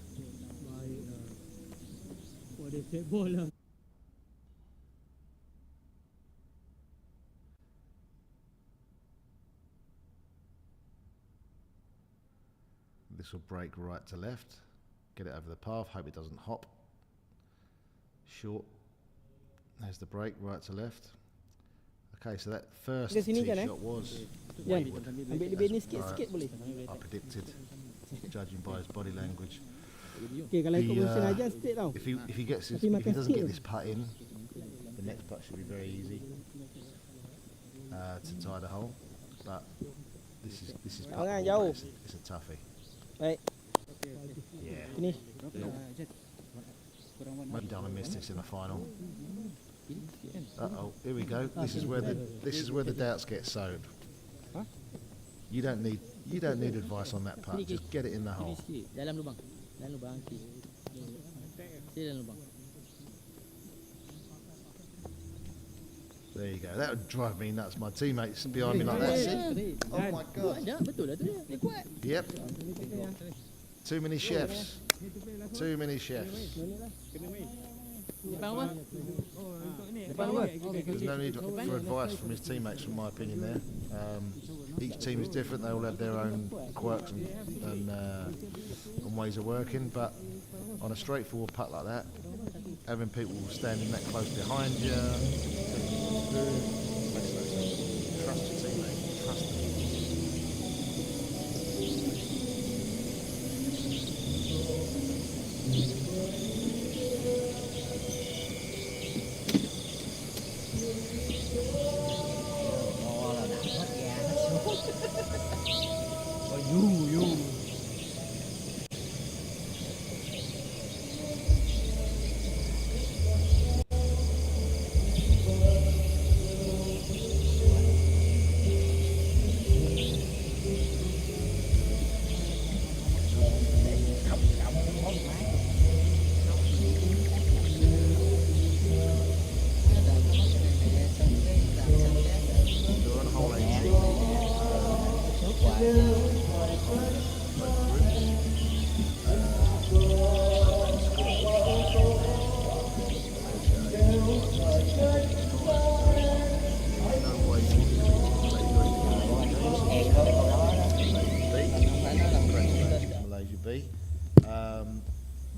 S2: This will break right to left, get it over the path, hope it doesn't hop. Short, there's the break, right to left. Okay, so that first tee shot was wayward. I predicted, judging by his body language. If he doesn't get this putt in, the next putt should be very easy to tie the hole. But this is puttable, it's a toughie. Yeah. Maybe don't want to miss this in the final. Here we go. This is where the doubts get sowed. You don't need advice on that putt. Just get it in the hole. There you go. That would drive me nuts. My teammates behind me like that. Oh my God. Yep. Too many chefs. Too many chefs. There's no need for advice from his teammates, from my opinion there. Each team is different. They all have their own quirks and ways of working. But on a straightforward putt like that, having people standing that close behind you, trust your teammate, trust them.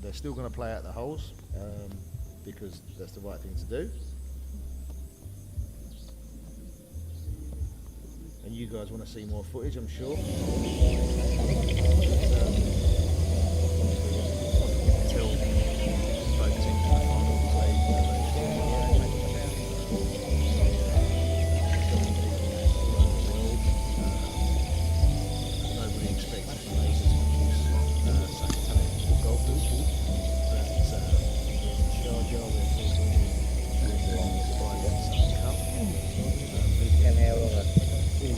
S2: They're still going to play out the holes because that's the right thing to do. And you guys want to see more footage, I'm sure. Until both teams in the final nobody expected Malaysia to produce such talented golfers. Big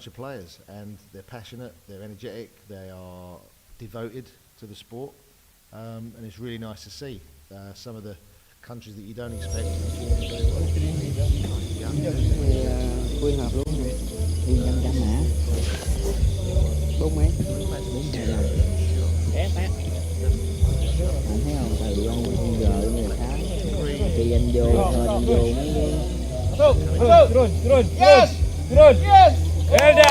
S2: bunch of players, and they're passionate, they're energetic, they are devoted to the sport, and it's really nice to see some of the countries that you don't expect performing very well.
S6: Quy hợp luôn rồi. Đi 500 mã. 4 mấy? 4 ngày đồng. Ép á. Anh thấy không? Từ anh giờ người khá. Khi anh vô, anh vô mấy cái...
S5: Yes! Well done!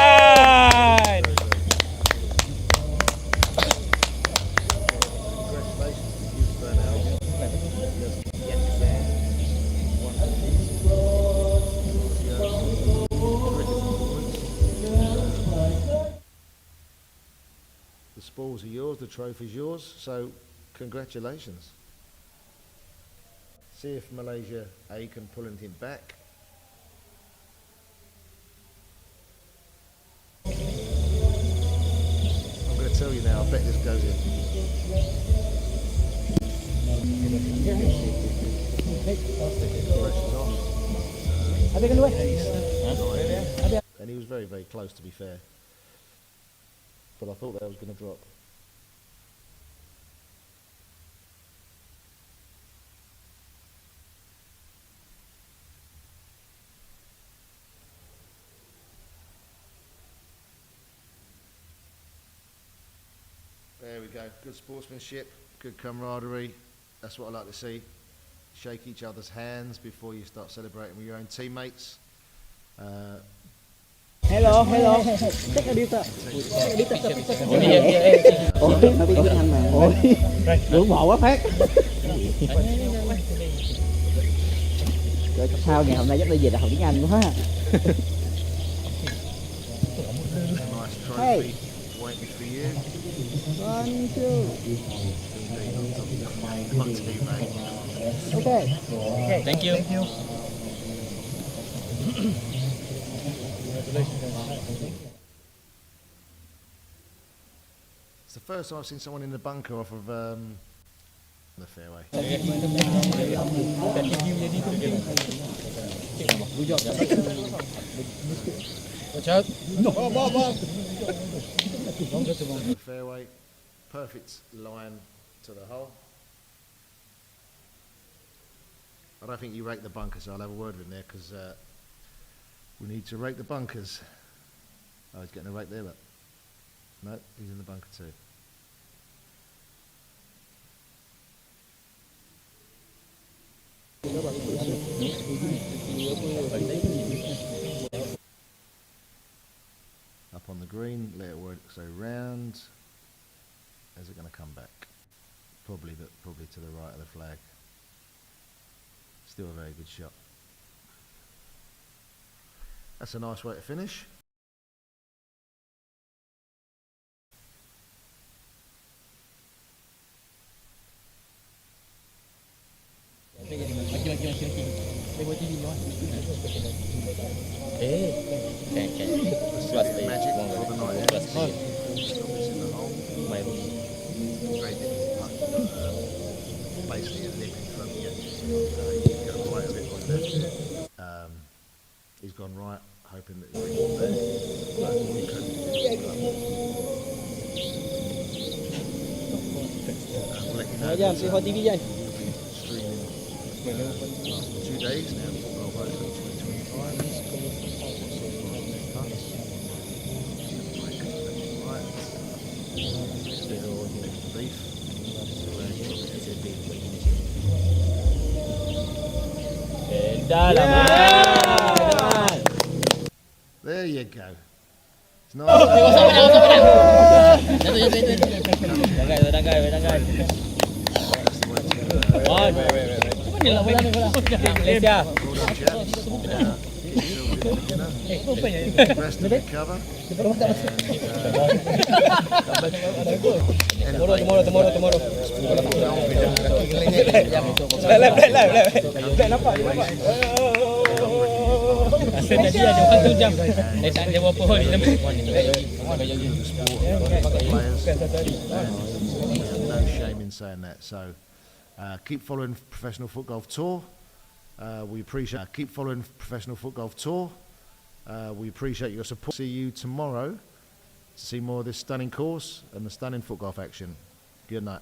S2: The spoils are yours, the trophy's yours, so congratulations. See if Malaysia A can pull anything back. I'm going to tell you now, I bet this goes in. And he was very, very close, to be fair. But I thought that was going to drop. There we go. Good sportsmanship, good camaraderie. That's what I like to see. Shake each other's hands before you start celebrating with your own teammates.
S6: Hello. Chắc là đi tập. Ôi, nó biết tiếng Anh mà. Ôi, ngưỡng mộ quá Phát. Trời, sao ngày hôm nay chắc đi về là học tiếng Anh quá ha. Hey.
S2: Waiting for you.
S6: 1, 2. Okay.
S5: Thank you.
S2: It's the first time I've seen someone in the bunker off of the fairway. The fairway, perfect line to the hole. I don't think you rake the bunkers, so I'll have a word with him there because we need to rake the bunkers. Oh, he's getting a rake there, look. No, he's in the bunker too. Up on the green, let it work so round. Is it going to come back? Probably, but probably to the right of the flag. Still a very good shot. That's a nice way to finish. Magic for the night. Stop this in the hole. Very difficult putt. Basically a lip in front of you. You can go right a bit like that. He's gone right, hoping that he's there. But you can we'll let you know. Streaming 2 days now. FootGolf Open 2025. There you go. It's nice. Rest of the cover. No shame in saying that. So keep following Professional FootGolf Tour. We appreciate. Keep following Professional FootGolf Tour. We appreciate your support. See you tomorrow to see more of this stunning course and the stunning FootGolf action. Good night.